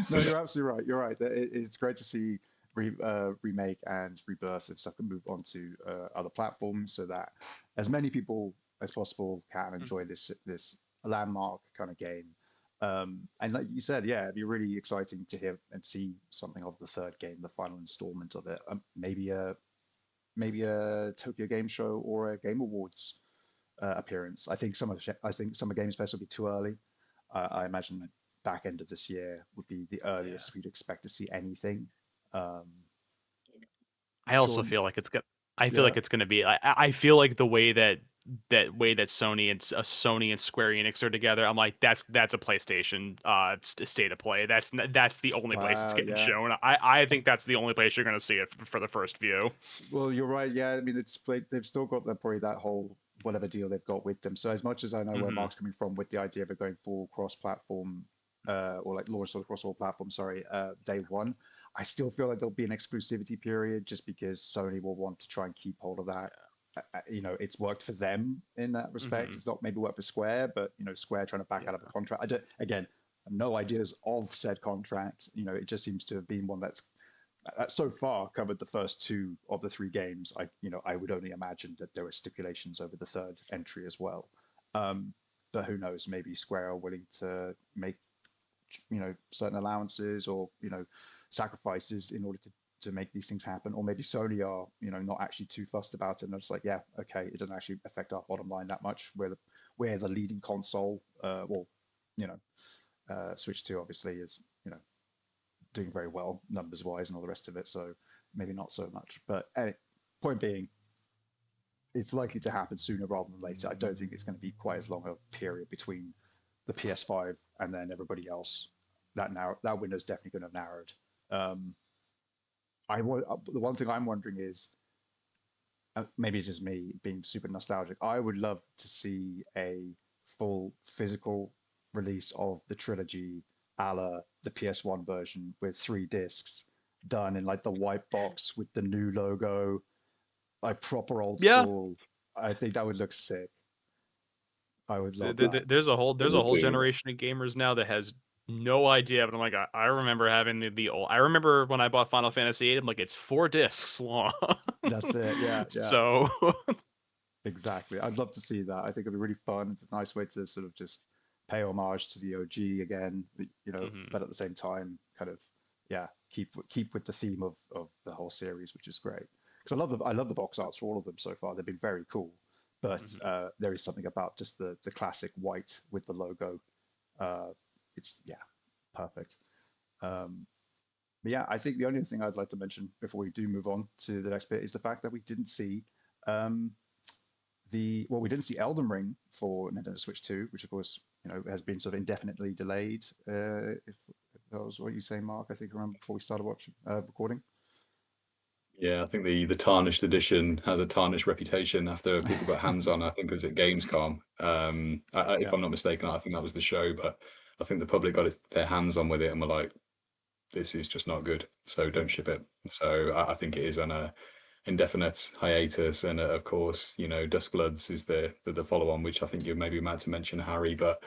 No, you're absolutely right. You're right. It's great to see remake and rebirth and stuff can move on to other platforms, so that as many people as possible can enjoy this landmark kind of game. And like you said, yeah, it'd be really exciting to hear and see something of the third game, the final installment of it. Maybe a Tokyo Game Show or a Game Awards appearance. I think Summer Games Fest will be too early. I imagine back end of this year would be the earliest we'd expect to see anything. I also feel like it's gonna. I feel like it's gonna be. I feel like the way that Sony and Square Enix are together, I'm like, that's a PlayStation state of play. That's the only place it's getting shown. I think that's the only place you're gonna see it for the first view. Well, you're right. Yeah, I mean, they've still got probably that whole whatever deal they've got with them. So as much as I know where Mark's coming from with the idea of it going full cross-platform, or like launch across all platforms, day one, I still feel like there'll be an exclusivity period just because Sony will want to try and keep hold of that. It's worked for them in that respect. It's not maybe worked for Square, but Square trying to back out of a contract. I don't, again, no ideas of said contract. It just seems to have been one that's so far covered the first 2 of the 3 games. I would only imagine that there were stipulations over the third entry as well. But who knows? Maybe Square are willing to make certain allowances or sacrifices in order to make these things happen, or maybe Sony are not actually too fussed about it, and they're just like, yeah, okay, it doesn't actually affect our bottom line that much. We're the leading console. Switch 2 obviously is doing very well numbers wise and all the rest of it, so maybe not so much. But point being, it's likely to happen sooner rather than later. I don't think it's going to be quite as long a period between the PS5 and then everybody else. That window's definitely going to have narrowed. The one thing I'm wondering is, maybe it's just me being super nostalgic, I would love to see a full physical release of the trilogy a la the PS1 version with 3 discs done in like the white box with the new logo, like proper old school. I think that would look sick. I would love that. There's a whole generation of gamers now that has no idea, but I'm like, I remember having the old. I remember when I bought Final Fantasy VIII. I'm like, it's 4 discs long. That's it. Yeah. So exactly, I'd love to see that. I think it'd be really fun. It's a nice way to sort of just pay homage to the OG again, but at the same time, kind of, keep with the theme of the whole series, which is great. Because I love the box arts for all of them so far. They've been very cool. But there is something about just the classic white with the logo. It's perfect. But yeah, I think the only thing I'd like to mention before we do move on to the next bit is the fact that we didn't see we didn't see Elden Ring for Nintendo Switch 2, which of course has been sort of indefinitely delayed. If that was what you say, Mark, I think I remember before we started recording. Yeah, I think the tarnished edition has a tarnished reputation after people got hands on. I think it was at Gamescom. If I'm not mistaken, I think that was the show, but I think the public got their hands on with it and were like, "This is just not good, so don't ship it." So I think it is on a indefinite hiatus, and of course, Duskbloods is the follow on, which I think you're maybe about to mention, Harry. But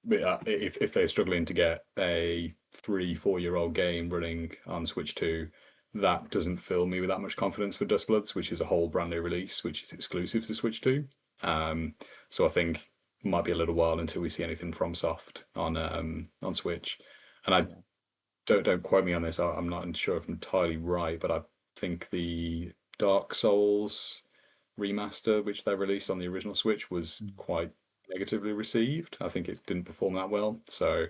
if they're struggling to get a 3-4 year old game running on Switch 2, that doesn't fill me with that much confidence for Dustbloods, which is a whole brand new release, which is exclusive to Switch 2. So I think it might be a little while until we see anything from Soft on Switch. And I don't quote me on this. I'm not sure if I'm entirely right, but I think the Dark Souls remaster, which they released on the original Switch, was quite negatively received. I think it didn't perform that well. So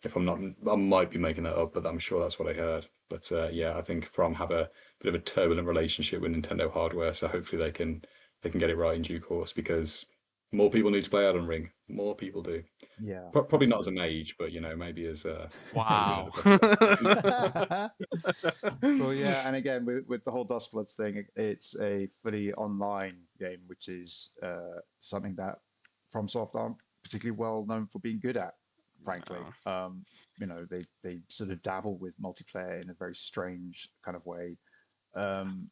if I'm not, I might be making that up, but I'm sure that's what I heard. But yeah, I think From have a bit of a turbulent relationship with Nintendo hardware, so hopefully they can get it right in due course, because more people need to play Elden Ring. More people do. Yeah, Probably not as a absolutely. mage, but maybe as maybe Wow. another podcast. Well, yeah, and again with the whole Dustbloods thing, it's a fully online game, which is something that FromSoft aren't particularly well known for being good at, frankly. No. They sort of dabble with multiplayer in a very strange kind of way. Um,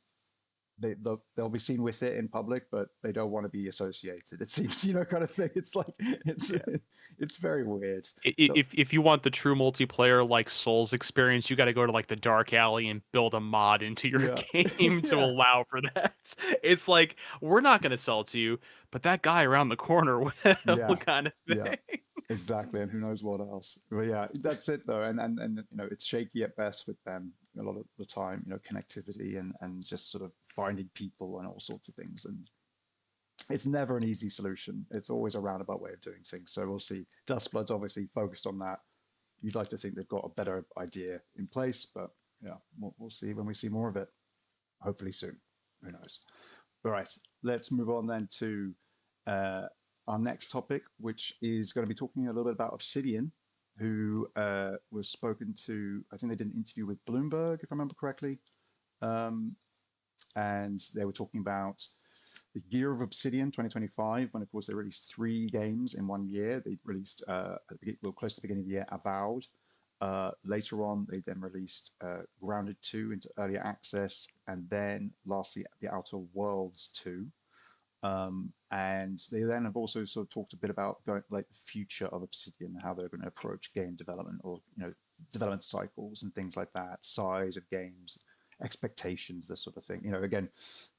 they'll be seen with it in public, but they don't want to be associated. It seems, kind of thing. It's like it's Yeah. it's very weird. If you want the true multiplayer like Souls experience, you got to go to like the dark alley and build a mod into your Yeah, game to yeah, allow for that. It's like we're not going to sell it to you, but that guy around the corner will, yeah, kind of yeah. thing. Exactly, and who knows what else. But yeah, that's it though. And it's shaky at best with them a lot of the time. Connectivity and just sort of finding people and all sorts of things. And it's never an easy solution. It's always a roundabout way of doing things. So we'll see. Dustblood's obviously focused on that. You'd like to think they've got a better idea in place, but yeah, we'll see when we see more of it. Hopefully soon. Who knows? All right, let's move on then to uh, our next topic, which is going to be talking a little bit about Obsidian, who was spoken to. I think they did an interview with Bloomberg, if I remember correctly, um, and they were talking about the year of Obsidian 2025, when of course they released 3 games in one year. They released close to the beginning of the year, Avowed. Later on, they then released Grounded 2 into early access, and then lastly, The Outer Worlds 2. And they then have also sort of talked a bit about going like the future of Obsidian, how they're going to approach game development, or development cycles and things like that, size of games, expectations, this sort of thing. Again,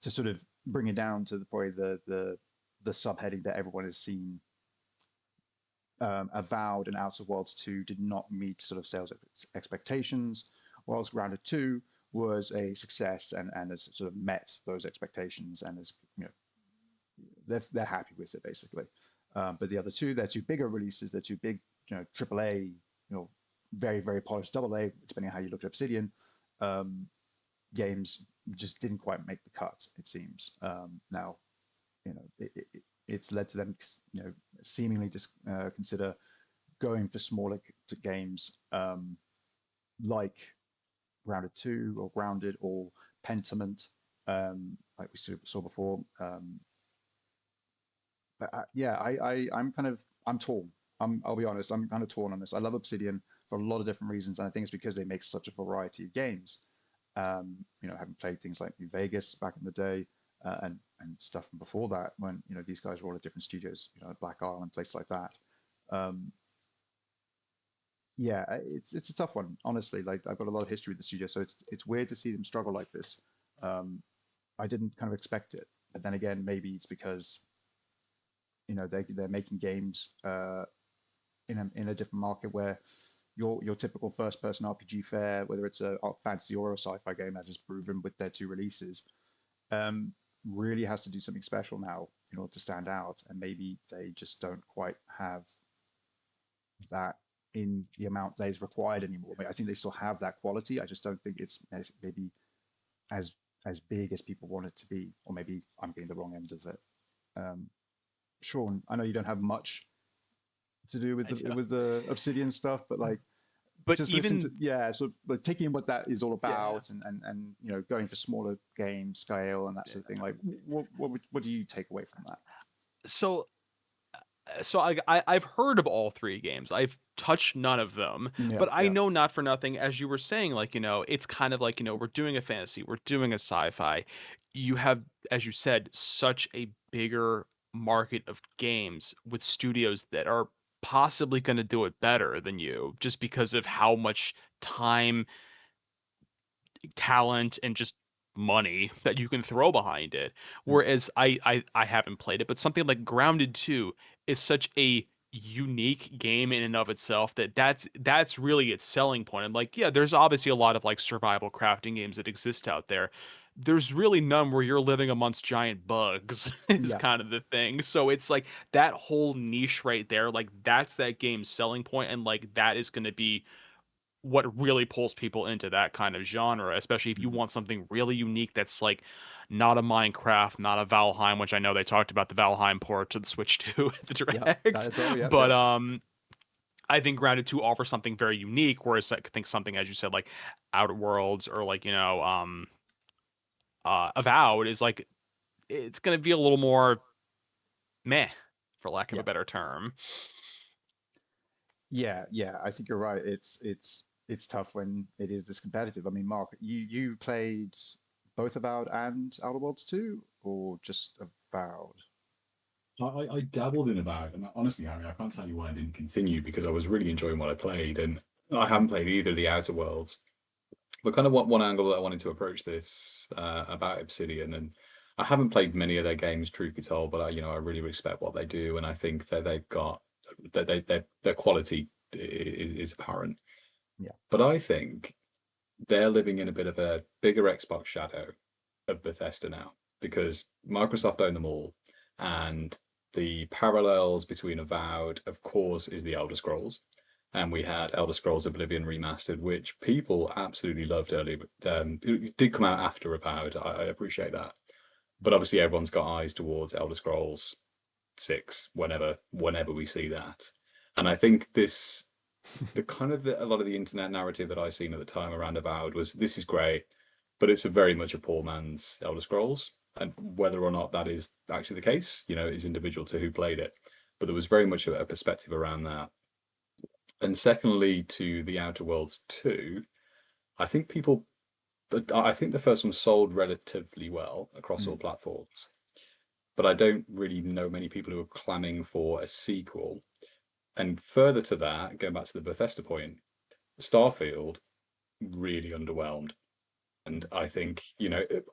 to sort of bring it down to probably the subheading that everyone has seen. Avowed and Outer Worlds 2 did not meet sort of sales expectations, whilst Grounded 2 was a success and has sort of met those expectations, and is they're happy with it basically. But the other two, they're two bigger releases. They're two big, AAA, very very polished AA, depending on how you look at Obsidian. Games just didn't quite make the cut. It seems now, it's led to them, seemingly just consider going for smaller games, like Grounded 2 or Grounded or Pentiment, like we saw before. But yeah, I'm torn. I'll be honest, I'm kind of torn on this. I love Obsidian for a lot of different reasons, and I think it's because they make such a variety of games. Having played things like New Vegas back in the day, and stuff from before that, when these guys were all at different studios, Black Island, places like that. Um, yeah, it's a tough one, honestly. Like, I've got a lot of history with the studio, so it's weird to see them struggle like this. Um, I didn't kind of expect it, but then again, maybe it's because they're making games in a different market, where your typical first person RPG fare, whether it's a fantasy or a sci-fi game, as is proven with their 2 releases, um, really has to do something special now in order to stand out, and maybe they just don't quite have that in the amount that is required anymore. I think they still have that quality. I just don't think it's maybe as big as people want it to be, or maybe I'm getting the wrong end of it. Um, Sean, I know you don't have much to do with I do. the Obsidian stuff, but like, But just listen to, even yeah, sort of like taking in what that is all yeah, about, and going for smaller game scale and that sort of thing. Like, what do you take away from that? so I've heard of all 3 games. I've touched none of them, Yeah, but I yeah, know not for nothing, as you were saying, like, it's kind of like, we're doing a fantasy, we're doing a sci-fi. You have, as you said, such a bigger market of games with studios that are possibly going to do it better than you, just because of how much time, talent, and just money that you can throw behind it. Mm. Whereas I haven't played it, but something like Grounded 2 is such a unique game in and of itself that's really its selling point. And like, yeah, there's obviously a lot of like survival crafting games that exist out there. There's really none where you're living amongst giant bugs is Yeah, kind of the thing. So it's like that whole niche right there, like that's that game's selling point, and like that is going to be what really pulls people into that kind of genre, especially if you mhm. want something really unique that's like not a Minecraft, not a Valheim, which I know they talked about the Valheim port to the Switch 2 at the Yeah, that direct. as well. Yeah, But yeah, I think Grounded 2 offers something very unique, whereas I think something, as you said, like Outer Worlds or like, Avowed is like it's gonna be a little more meh, for lack of a yeah, better term. yeah, yeah. I think you're right. It's tough when it is this competitive. I mean, Mark, you played both Avowed and Outer Worlds 2, or just Avowed? I dabbled in about, and honestly, Harry, I can't tell you why I didn't continue because I was really enjoying what I played, and I haven't played either of the Outer Worlds. But kind of what one angle that I wanted to approach this about Obsidian, and I haven't played many of their games, truth be told, but I really respect what they do, and I think that they've got that their quality is apparent. Yeah, But I think they're living in a bit of a bigger Xbox shadow of Bethesda now because Microsoft own them all, and the parallels between Avowed, of course, is the Elder Scrolls. And we had Elder Scrolls Oblivion remastered, which people absolutely loved earlier. It did come out after Avowed. I appreciate that, but obviously everyone's got eyes towards Elder Scrolls 6 whenever we see that. And I think the kind of a lot of the internet narrative that I seen at the time around Avowed was this is great, but it's a very much a poor man's Elder Scrolls, and whether or not that is actually the case, is individual to who played it. But there was very much a perspective around that. And secondly, to the Outer Worlds 2, I think people, I think the first one sold relatively well across all mm, platforms, but I don't really know many people who are clamming for a sequel. And further to that, going back to the Bethesda point, Starfield really underwhelmed. And mm. I think,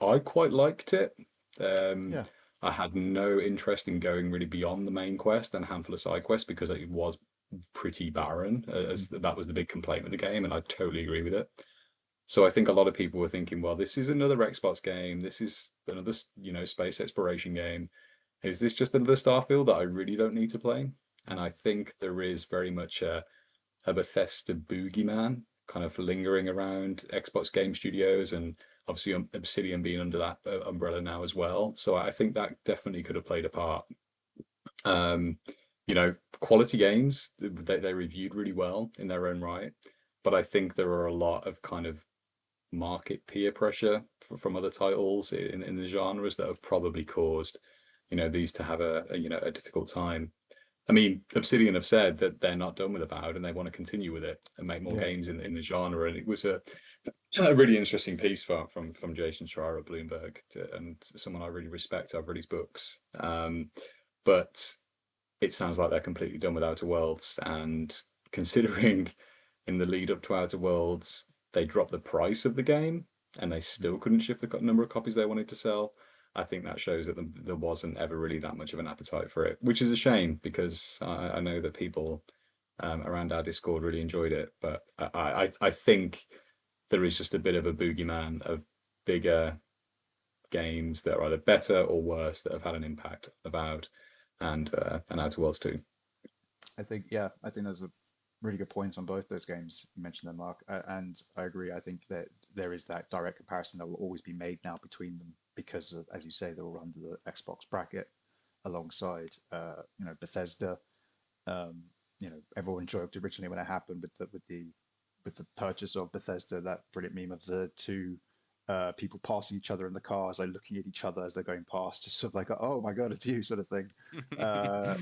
I quite liked it. Um, Yeah, I had no interest in going really beyond the main quest and a handful of side quests because it was pretty barren, mm, as that was the big complaint with the game, and I totally agree with it. So I think a lot of people were thinking, well, this is another Xbox game. This is another, space exploration game. Is this just another Starfield that I really don't need to play? And mm. I think there is very much a Bethesda boogeyman kind of lingering around Xbox Game Studios, and obviously Obsidian being under that umbrella now as well. So I think that definitely could have played a part. Um, Quality games they reviewed really well in their own right, but I think there are a lot of kind of market peer pressure from other titles in the genres that have probably caused these to have a difficult time. I mean, Obsidian have said that they're not done with Avowed and they want to continue with it and make more Yeah, games in the genre. And it was a really interesting piece from Jason Schreier at Bloomberg, and someone I really respect. I've read his books, but it sounds like they're completely done with Outer Worlds. And considering in the lead up to Outer Worlds, they dropped the price of the game and they mm. still couldn't ship the number of copies they wanted to sell. I think that shows that there wasn't ever really that much of an appetite for it, which is a shame because I know that people around our Discord really enjoyed it. But I think there is just a bit of a boogeyman of bigger games that are either better or worse that have had an impact. Avowed and Outer Worlds 2. I think those are really good points on both those games. You mentioned them, Mark, and I agree. I think that there is that direct comparison that will always be made now between them because, of, as you say, they're all under the Xbox bracket alongside, Bethesda. Um, everyone joked originally when it happened with the purchase of Bethesda, that brilliant meme of the two people passing each other in the car as they're looking at each other as they're going past, just sort of like, oh my god, it's you, sort of thing. Uh,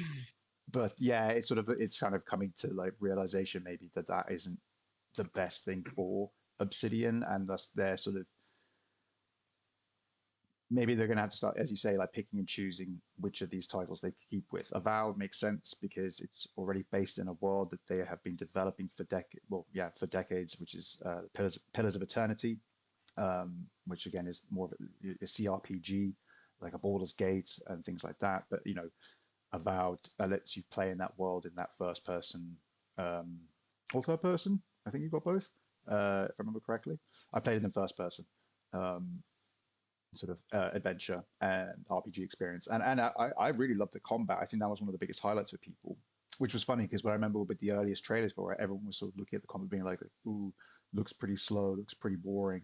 but yeah, it's kind of coming to like realization maybe that that isn't the best thing for Obsidian, and thus they're sort of maybe they're going to have to start, as you say, like picking and choosing which of these titles they keep with. Avowed makes sense because it's already based in a world that they have been developing for for decades, which is Pillars of Eternity, which again is more of a CRPG, like a Baldur's Gate and things like that. But Avowed lets you play in that world in that first person, um, or third person. I think you've got both, if I remember correctly. I played it in first person. Um, Sort of adventure and RPG experience. And I really loved the combat. I think that was one of the biggest highlights for people, which was funny because when I remember with the earliest trailers for it, everyone was sort of looking at the combat being like, ooh, looks pretty slow, looks pretty boring.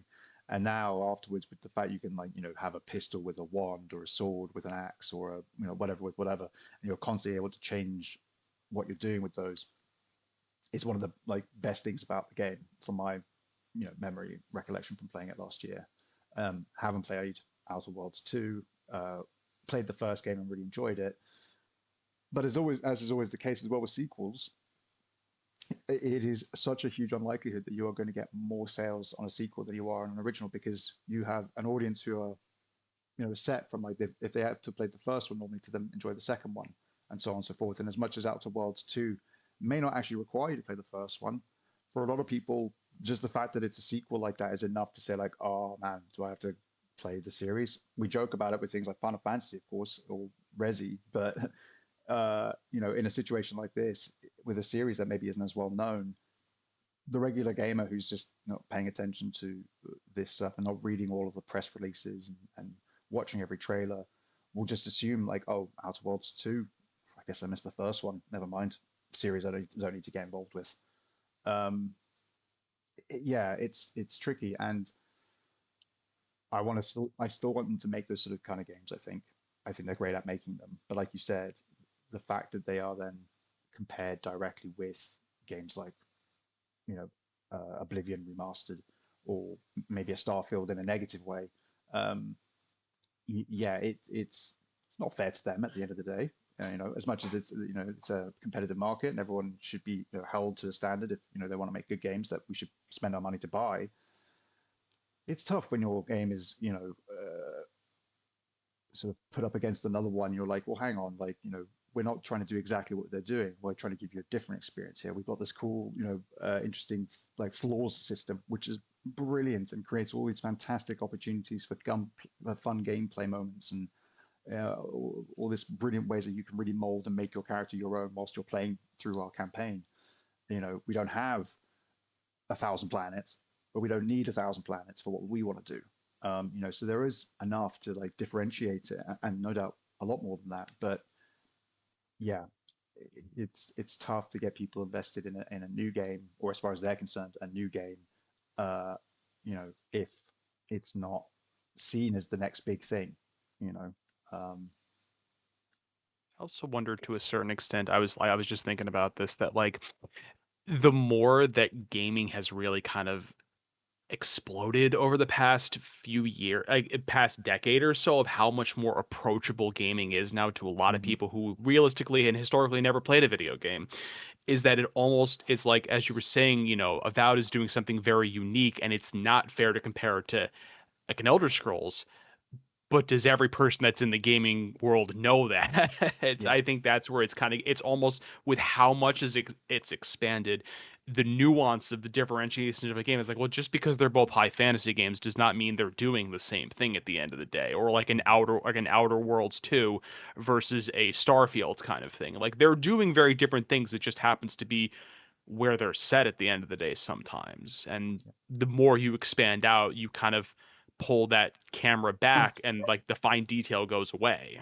And now afterwards, with the fact you can have a pistol with a wand or a sword with an axe or a whatever with whatever, and you're constantly able to change what you're doing with those. It's one of the best things about the game from my memory recollection from playing it last year. Haven't played Outer Worlds 2. Played the first game and really enjoyed it. But as is always the case as well with sequels, it is such a huge unlikelihood that you are going to get more sales on a sequel than you are on an original because you have an audience who are set from if they have to play the first one normally to then enjoy the second one and so on and so forth. And as much as Outer Worlds 2 may not actually require you to play the first one, for a lot of people, just the fact that it's a sequel like that is enough to say like, oh man, do I have to play the series? We joke about it with things like Final Fantasy, of course, or Resi, but in a situation like this, with a series that maybe isn't as well known, the regular gamer who's just not paying attention to this stuff and not reading all of the press releases and watching every trailer will just assume like, oh, Outer Worlds 2, I guess I missed the first one. Never mind. Series I don't need to get involved with. Um, yeah, it's tricky, and I still want them to make those sort of kind of games. I think they're great at making them, but like you said, the fact that they are then compared directly with games like you know Oblivion remastered or maybe a Starfield in a negative way, um, yeah, it's not fair to them at the end of the day. As much as it's a competitive market and everyone should be held to a standard if they want to make good games that we should spend our money to buy. It's tough when your game is sort of put up against another one. You're like, well, hang on, we're not trying to do exactly what they're doing. We're trying to give you a different experience here. We've got this cool, interesting like floors system, which is brilliant and creates all these fantastic opportunities for fun gameplay moments and all this brilliant ways that you can really mold and make your character your own whilst you're playing through our campaign. We don't have 1,000 planets, but we don't need 1,000 planets for what we want to do. So there is enough to like differentiate it, and no doubt a lot more than that. But yeah, it's tough to get people invested in a new game, or as far as they're concerned, a new game. If it's not seen as the next big thing, you know. Um, I also wonder to a certain extent, I was just thinking about this, that like the more that gaming has really kind of exploded over the past few years, like past decade or so, of how much more approachable gaming is now to a lot of mhm, people who realistically and historically never played a video game, is that it almost is like, as you were saying, Avowed is doing something very unique, and it's not fair to compare it to like an Elder Scrolls. But does every person that's in the gaming world know that? yeah, I think that's where it's almost, with how much it's expanded, the nuance of the differentiation of a game is like, well, just because they're both high fantasy games does not mean they're doing the same thing at the end of the day. Or like an Outer Worlds 2 versus a Starfield kind of thing. Like, they're doing very different things. It just happens to be where they're set at the end of the day sometimes. And the more you expand out, you kind of pull that camera back, and like the fine detail goes away.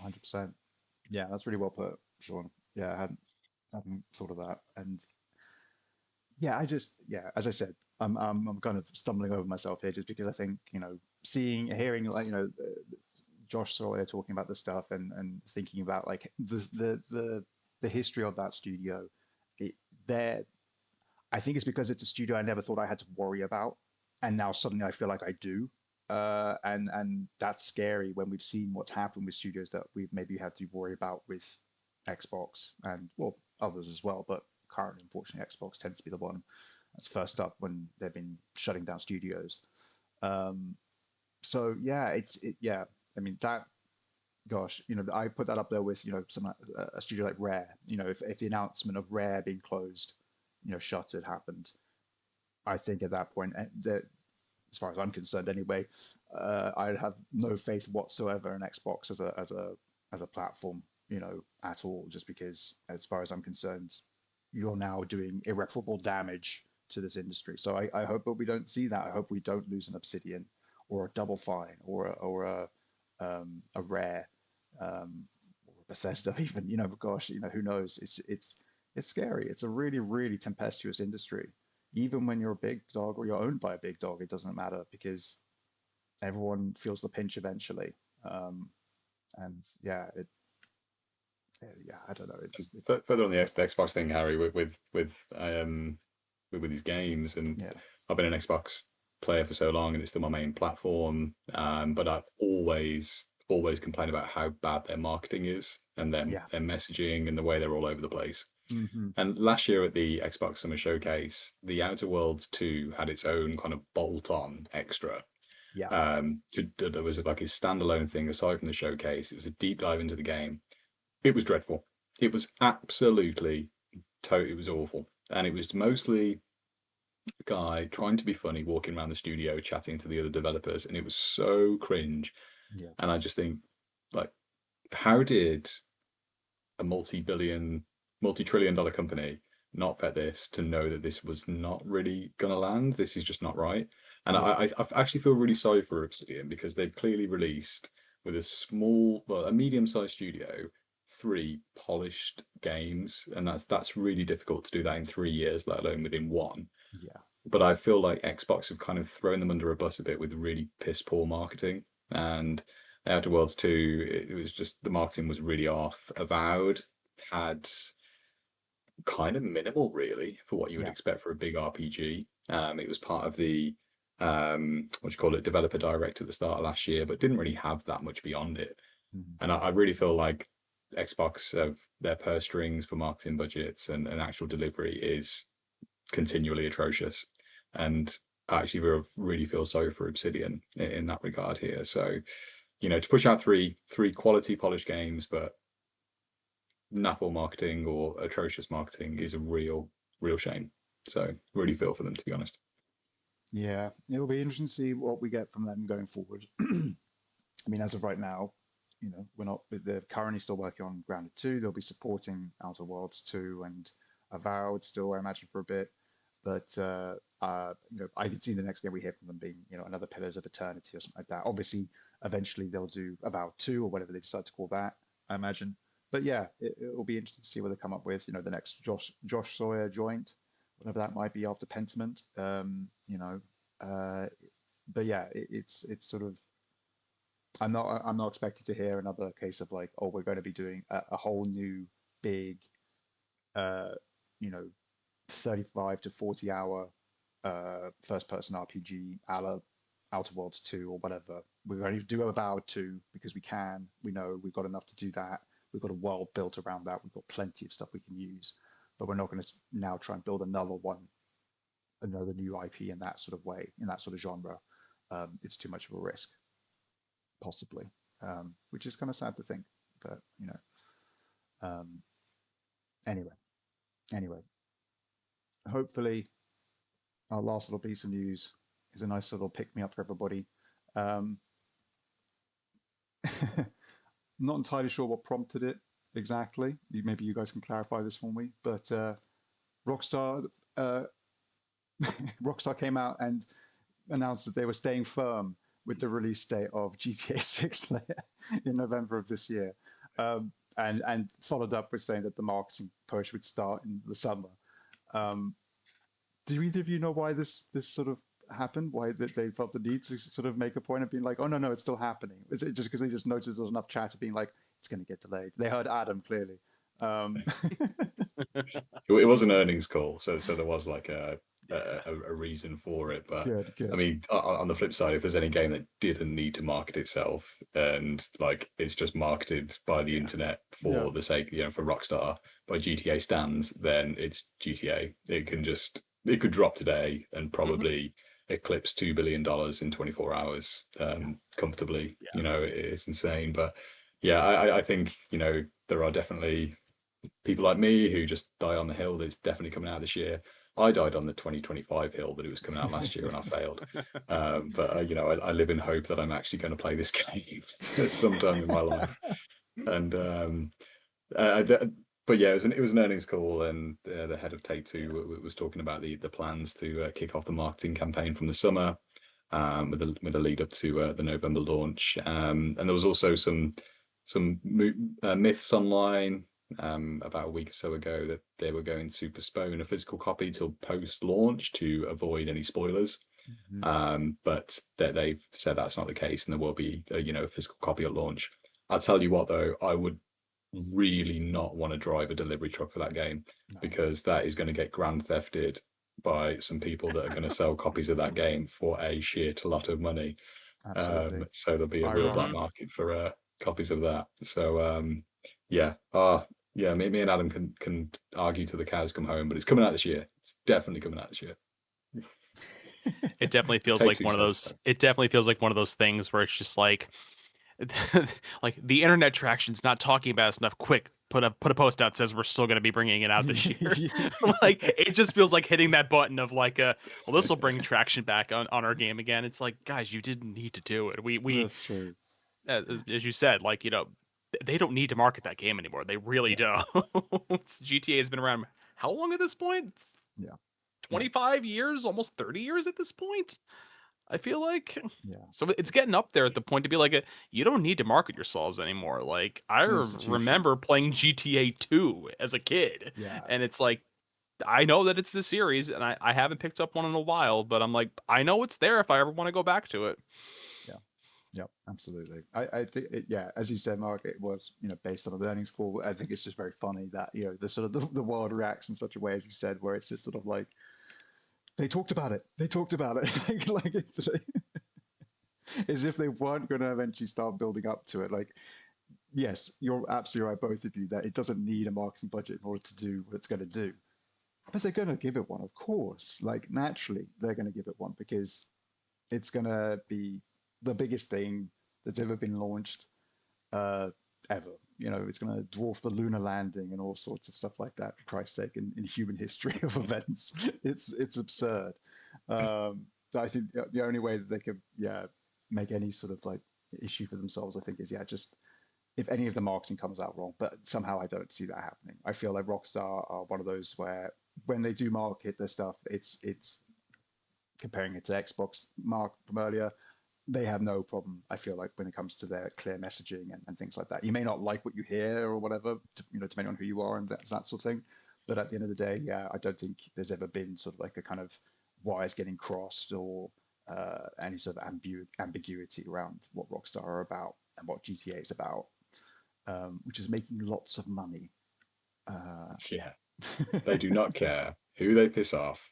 100%. Yeah, that's really well put, Sean. Yeah, I hadn't thought of that. And yeah, yeah, as I said, I'm kind of stumbling over myself here just because I think, hearing like, Josh Sawyer talking about this stuff and thinking about like the history of that studio. It, there, I think it's because it's a studio I never thought I had to worry about, and now suddenly I feel like I do. And that's scary when we've seen what's happened with studios that we've maybe had to worry about with Xbox and well others as well. But currently, unfortunately, Xbox tends to be the one that's first up when they've been shutting down studios. Um, So yeah, yeah. I mean that. Gosh, I put that up there with some a studio like Rare. If the announcement of Rare being closed, shuttered happened, I think at that point, that as far as I'm concerned anyway, I'd have no faith whatsoever in Xbox as a platform, at all, just because as far as I'm concerned, you're now doing irreparable damage to this industry. So I hope that we don't see that. I hope we don't lose an Obsidian or a Double Fine or a Rare, or Bethesda even. Gosh, who knows? It's scary. It's a really, really tempestuous industry. Even when you're a big dog or you're owned by a big dog, it doesn't matter because everyone feels the pinch eventually. Um, and yeah, I don't know. It's Further on the Xbox thing, Harry, with these games, and yeah, I've been an Xbox player for so long, and it's still my main platform. But I've always complained about how bad their marketing is, and yeah, their messaging, and the way they're all over the place. hmm And last year at the Xbox Summer Showcase, the Outer Worlds 2 had its own kind of bolt-on extra. yeah, There was like a standalone thing aside from the showcase. It was a deep dive into the game. It was dreadful. It was absolutely it was awful. And it was mostly a guy trying to be funny, walking around the studio, chatting to the other developers, and it was so cringe. yeah, And I just think, like, how did a multi-trillion dollar company not vet this to know that this was not really going to land? This is just not right. And yeah, I actually feel really sorry for Obsidian because they've clearly released with a medium-sized studio, 3 polished games, and that's really difficult to do that in 3 years, let alone within one. yeah, But I feel like Xbox have kind of thrown them under a bus a bit with really piss poor marketing. And Outer Worlds 2, it was just the marketing was really off. Avowed had kind of minimal, really, for what you would yeah, expect for a big RPG. It was part of the what do you call it, developer direct at the start of last year, but didn't really have that much beyond it. mhm, And I really feel like Xbox have their purse strings for marketing budgets and actual delivery is continually atrocious. And I actually really feel sorry for Obsidian in that regard here. So, to push out three quality polished games, but naffle marketing or atrocious marketing is a real shame. So really feel for them, to be honest. yeah. It'll be interesting to see what we get from them going forward. I mean, as of right now, we're not. They're currently still working on Grounded 2. They'll be supporting Outer Worlds 2 and Avowed still, I imagine, for a bit. But I can see the next game we hear from them being, another Pillars of Eternity or something like that. Obviously, eventually they'll do Avowed 2 or whatever they decide to call that, I imagine. But yeah, it'll be interesting to see what they come up with. The next Josh Sawyer joint, whatever that might be after Pentiment. But yeah, it's sort of I'm not expected to hear another case of like, oh, we're going to be doing a whole new big, uh, you know, 35 to 40 hour first person RPG a la Outer Worlds 2 or whatever. We're going to do Avowed 2 because we can. We know we've got enough to do that. We've got a world built around that. We've got plenty of stuff we can use. But we're not going to now try and build another one, another new IP in that sort of way, in that sort of genre. It's too much of a risk, possibly, which is kind of sad to think. But um, anyway, anyway, hopefully our last little piece of news is a nice little pick me up for everybody. Um, not entirely sure what prompted it exactly. Maybe you guys can clarify this for me. But Rockstar, uh, Rockstar came out and announced that they were staying firm with the release date of GTA 6 in November of this year, and followed up with saying that the marketing push would start in the summer. Um, do either of you know why this sort of happened? Why that they felt the need to sort of make a point of being like, oh no, it's still happening? Is it just because they just noticed there was enough chatter being like, it's going to get delayed? They heard Adam clearly. Um, It was an earnings call, so there was like a reason for it. But good, I good. mean, on the flip side, if there's any game that didn't need to market itself and like it's just marketed by the Yeah, internet yeah. for the sake, for Rockstar by GTA stands, then it's GTA. It could drop today and Mhm. probably eclipse $2 billion in 24 hours comfortably. Yeah. It's insane. But yeah, I think there are definitely people like me who just die on the hill that it's definitely coming out this year. I died on the 2025 hill that it was coming out last year and I failed. But I live in hope that I'm actually going to play this game at some time in my life. And but yeah, it was an earnings call, and the head of Take-Two was talking about the plans to kick off the marketing campaign from the summer, with a lead up to the November launch. And there was also some myths online about a week or so ago that they were going to postpone a physical copy till post-launch to avoid any spoilers. But they've said that's not the case, and there will be a physical copy at launch. I'll tell you what, though, I would really not want to drive a delivery truck for that game, because that is going to get grand thefted by some people that are going to sell copies of that game for a shit lot of money. Absolutely. So there'll be a I real run- black market for copies of that. So yeah, yeah, me and Adam can argue till the cows come home, but it's coming out this year. It's definitely coming out this year. It definitely feels Take like Two one of says those. so. It definitely feels like one of those things where it's just like, like the internet traction's not talking about us enough. Quick, put a post out that says we're still going to be bringing it out this year. Like it just feels like hitting that button of like, well, this will bring traction back on our game again. It's like, guys, you didn't need to do it. We That's true. as you said, like they don't need to market that game anymore. They really don't. GTA has been around how long at this point? Yeah. 25 years, almost 30 years at this point. I feel like. Yeah. So it's getting up there at the point to be like, you don't need to market yourselves anymore. Like I It's an institution. remember playing GTA 2 as a kid, Yeah. and it's like, I know that it's a series, and I haven't picked up one in a while, but I'm like, I know it's there if I ever want to go back to it. Yep, absolutely. I think yeah, as you said, Mark, it was based on a earnings call. I think it's just very funny that the sort of the world reacts in such a way, as you said, where it's just sort of like they talked about it. They talked about it, like it's as if they weren't going to eventually start building up to it. Like, yes, you're absolutely right, both of you, that it doesn't need a marketing budget in order to do what it's going to do. But they're going to give it one, of course. Like naturally, they're going to give it one because it's going to be the biggest thing that's ever been launched uh, ever. It's going to dwarf the lunar landing and all sorts of stuff like that, for Christ's sake, in human history of events. It's absurd. So I think the only way that they could, yeah, make any sort of like issue for themselves, I think, is yeah, just if any of the marketing comes out wrong. But somehow I don't see that happening. I feel like Rockstar are one of those where when they do market their stuff, it's comparing it to Xbox Mark from earlier, they have no problem, I feel like, when it comes to their clear messaging and things like that. You may not like what you hear or whatever, depending on who you are and that sort of thing. But at the end of the day, yeah, I don't think there's ever been sort of like a kind of wires getting crossed or any sort of ambiguity around what Rockstar are about and what GTA is about, which is making lots of money. Yeah, they do not care who they piss off,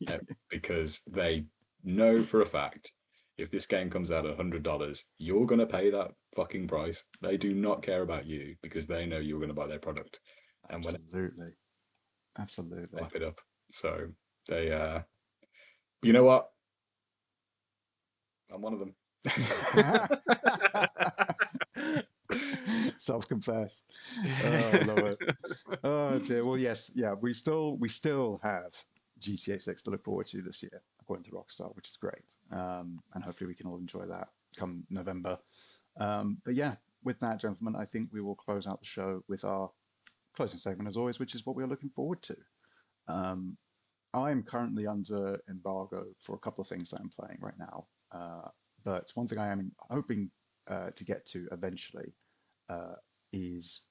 Yeah. because they know for a fact if this game comes out at $100, you're going to pay that fucking price. They do not care about you because they know you're going to buy their product. And when Absolutely. they Absolutely. lap it up. So they, you know what? I'm one of them. Self-confessed. Oh, I love it. Oh dear. Well, yes, yeah. We still have GTA 6 to look forward to this year, according to Rockstar, which is great. And hopefully we can all enjoy that come November. But yeah, with that, gentlemen, I think we will close out the show with our closing segment as always, which is what we are looking forward to. Um, I'm currently under embargo for a couple of things that I'm playing right now. But one thing I am hoping to get to eventually uh, is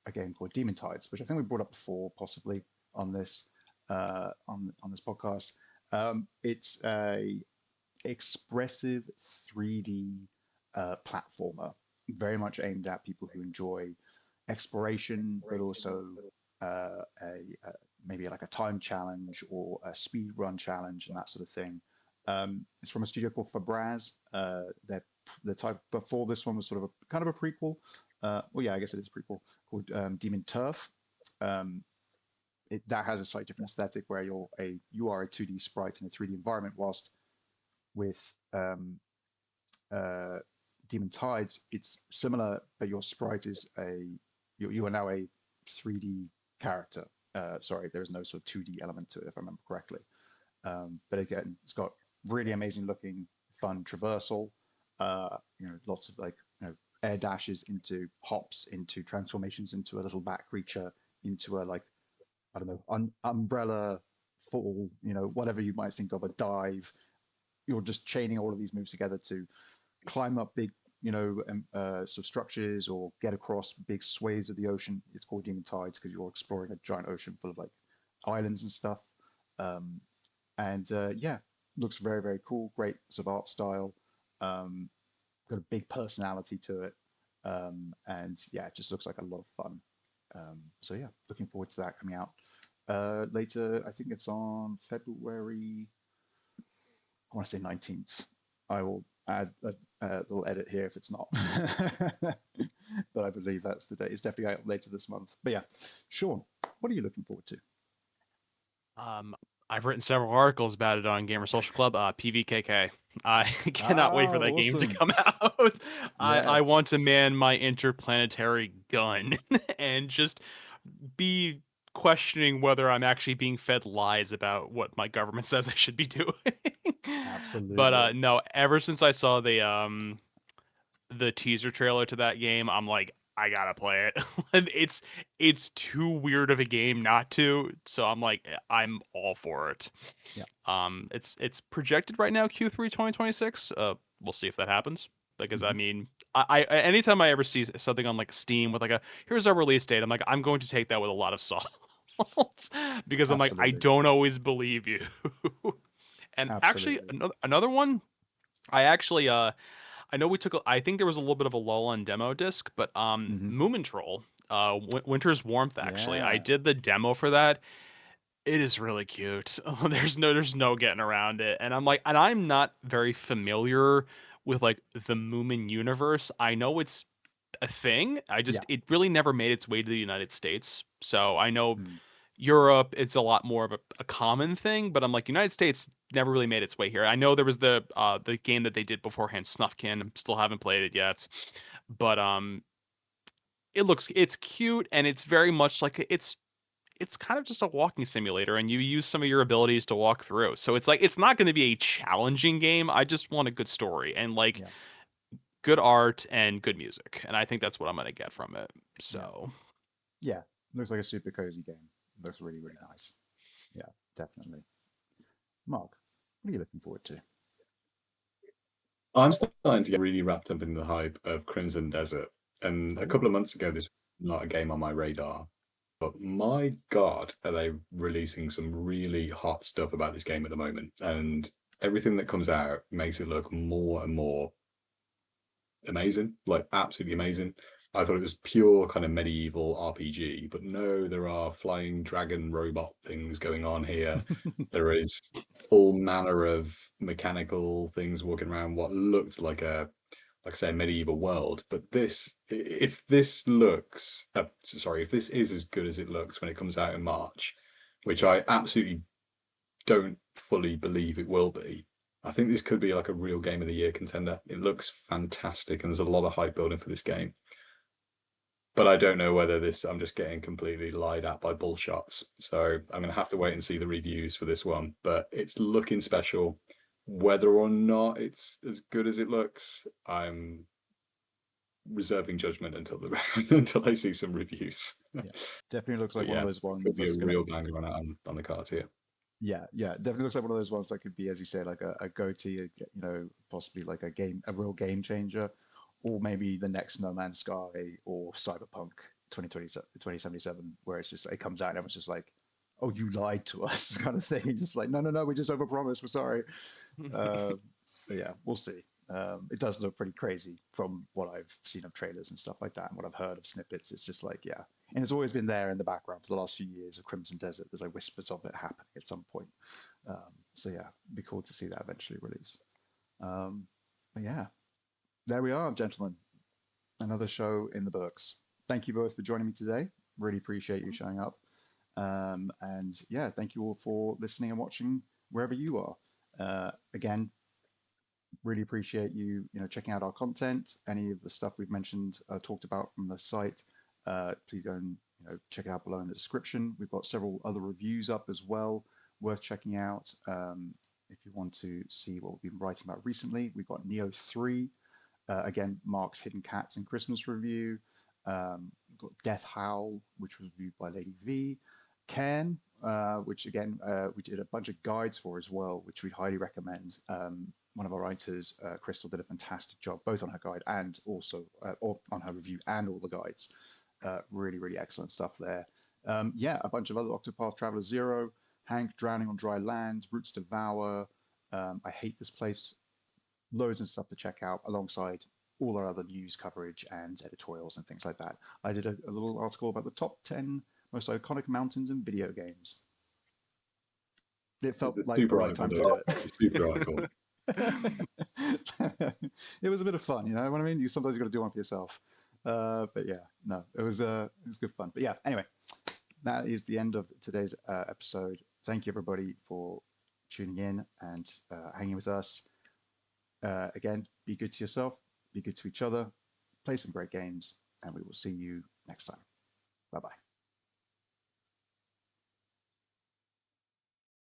a game called Demon Tides, which I think we brought up before, possibly on this podcast. It's a expressive 3D platformer, very much aimed at people who enjoy exploration, but also a maybe like a time challenge or a speed run challenge and that sort of thing. It's from a studio called Fabraz. The type before this one was sort of a kind of a prequel. Well, yeah, I guess it is a prequel called Demon Turf. Um, that has a slightly different aesthetic where you are a 2D sprite in a 3D environment, whilst with uh, Demon Tides, it's similar, but your sprite is you are now a 3D character. Sorry, there is no sort of 2D element to it, if I remember correctly. But again, it's got really amazing looking, fun traversal. Lots of like air dashes into hops, into transformations, into a little bat creature, into a like I don't know umbrella fall, whatever you might think of, a dive. You're just chaining all of these moves together to climb up big, sort of structures or get across big swathes of the ocean. It's called Demon Tides because you're exploring a giant ocean full of like islands and stuff. Um, and yeah, looks very, very cool. Great sort of art style. Um, got a big personality to it. And yeah, it just looks like a lot of fun. So yeah, looking forward to that coming out later. I think it's on February, I want to say 19th. I will add a little edit here if it's not. But I believe that's the date. It's definitely out later this month. But yeah, Sean, what are you looking forward to? Um, I've written several articles about it on Gamer Social Club. PVKK. I cannot wait for Ah, that game to awesome. come out. I Yes. want to man my interplanetary gun and just be questioning whether I'm actually being fed lies about what my government says I should be doing. But Absolutely. no, ever since I saw the teaser trailer to that game, I'm like, I gotta play it. It's too weird of a game not to, so I'm like, I'm all for it. Yeah. It's projected right now Q3 2026. We'll see if that happens. Because I Hmm. mean, I anytime I ever see something on like Steam with like a here's our release date, I'm like, I'm going to take that with a lot of salt. Because I'm like, I Absolutely. don't always believe you. And actually, Absolutely. another one, I actually I know we took. I think there was a little bit of a lull on demo disc, but Hmm. Moomin Troll, Winter's Warmth. Actually, I Yeah. did the demo for that. It is really cute. There's no getting around it. And I'm like, and I'm not very familiar with like the Moomin universe. I know it's a thing. Yeah. It really never made its way to the United States. So I know Mm. Europe, it's a lot more of a common thing, but I'm like United States never really made its way here. I know there was the game that they did beforehand, Snufkin. Still haven't played it yet, but it's cute and it's very much like it's kind of just a walking simulator, and you use some of your abilities to walk through. So it's like it's not going to be a challenging game. I just want a good story and like Yeah. good art and good music, and I think that's what I'm going to get from it. Yeah. So. Yeah. Looks like a super cozy game. Looks really, really nice. Yeah, definitely. Mark, what are you looking forward to? I'm starting to get really wrapped up in the hype of Crimson Desert. And a couple Oh, of months ago, this was not a game on my radar. But my God, are they releasing some really hot stuff about this game at the moment? And everything that comes out makes it look more and more amazing, like absolutely amazing. I thought it was pure kind of medieval RPG, but no, there are flying dragon robot things going on here. There is all manner of mechanical things walking around what looked like I say, a medieval world. But if this looks, sorry, if this is as good as it looks when it comes out in March, which I absolutely don't fully believe it will be, I think this could be like a real game of the year contender. It looks fantastic, and there's a lot of hype building for this game. But I don't know whether I'm just getting completely lied at by bullshots. So I'm going to have to wait and see the reviews for this one. But it's looking special. Whether or not it's as good as it looks, I'm reserving judgment until until I see some reviews. yeah. Definitely looks But like one of yeah, those could ones be a that's gonna. real banger on the cards here. Yeah, yeah. Definitely looks like one of those ones that could be, as you say, like a goatee, possibly like a real game changer, or maybe the next No Man's Sky or Cyberpunk 2077, where it's just it comes out and everyone's just like, "Oh, you lied to us," kind of thing. Just like, no, no, no, we just overpromised. We're sorry. Uh, but yeah, we'll see. It does look pretty crazy from what I've seen of trailers and stuff like that, and what I've heard of snippets. It's just like, yeah, and it's always been there in the background for the last few years of Crimson Desert. There's like whispers of it happening at some point. So yeah, it'd be cool to see that eventually release. But yeah, there we are, gentlemen. Another show in the books. Thank you both for joining me today. Really appreciate you showing up. And yeah, thank you all for listening and watching wherever you are. Again, Really appreciate you, checking out our content. Any of the stuff we've mentioned, talked about from the site, please go and check it out below in the description. We've got several other reviews up as well, worth checking out. If you want to see what we've been writing about recently, we've got Neo 3, again, Mark's Hidden Cats and Christmas review. We've got Death Howl, which was reviewed by Lady V. Cairn, which again, we did a bunch of guides for as well, which we highly recommend. One of our writers, Crystal, did a fantastic job, both on her guide and also or on her review and all the guides. Really, really excellent stuff there. Yeah, a bunch of other Octopath Traveler Zero, Hank Drowning on Dry Land, Roots Devour, I Hate This Place, loads of stuff to check out alongside all our other news coverage and editorials and things like that. I did a little article about the top 10 most iconic mountains in video games. It felt It's a like the super right time to do it. It's a super article. It was a bit of fun, you know what I mean? Sometimes you got to do one for yourself. But yeah, no, it was good fun. But yeah, anyway, that is the end of today's episode. Thank you everybody for tuning in and hanging with us. Again, be good to yourself, be good to each other, play some great games, and we will see you next time. Bye bye.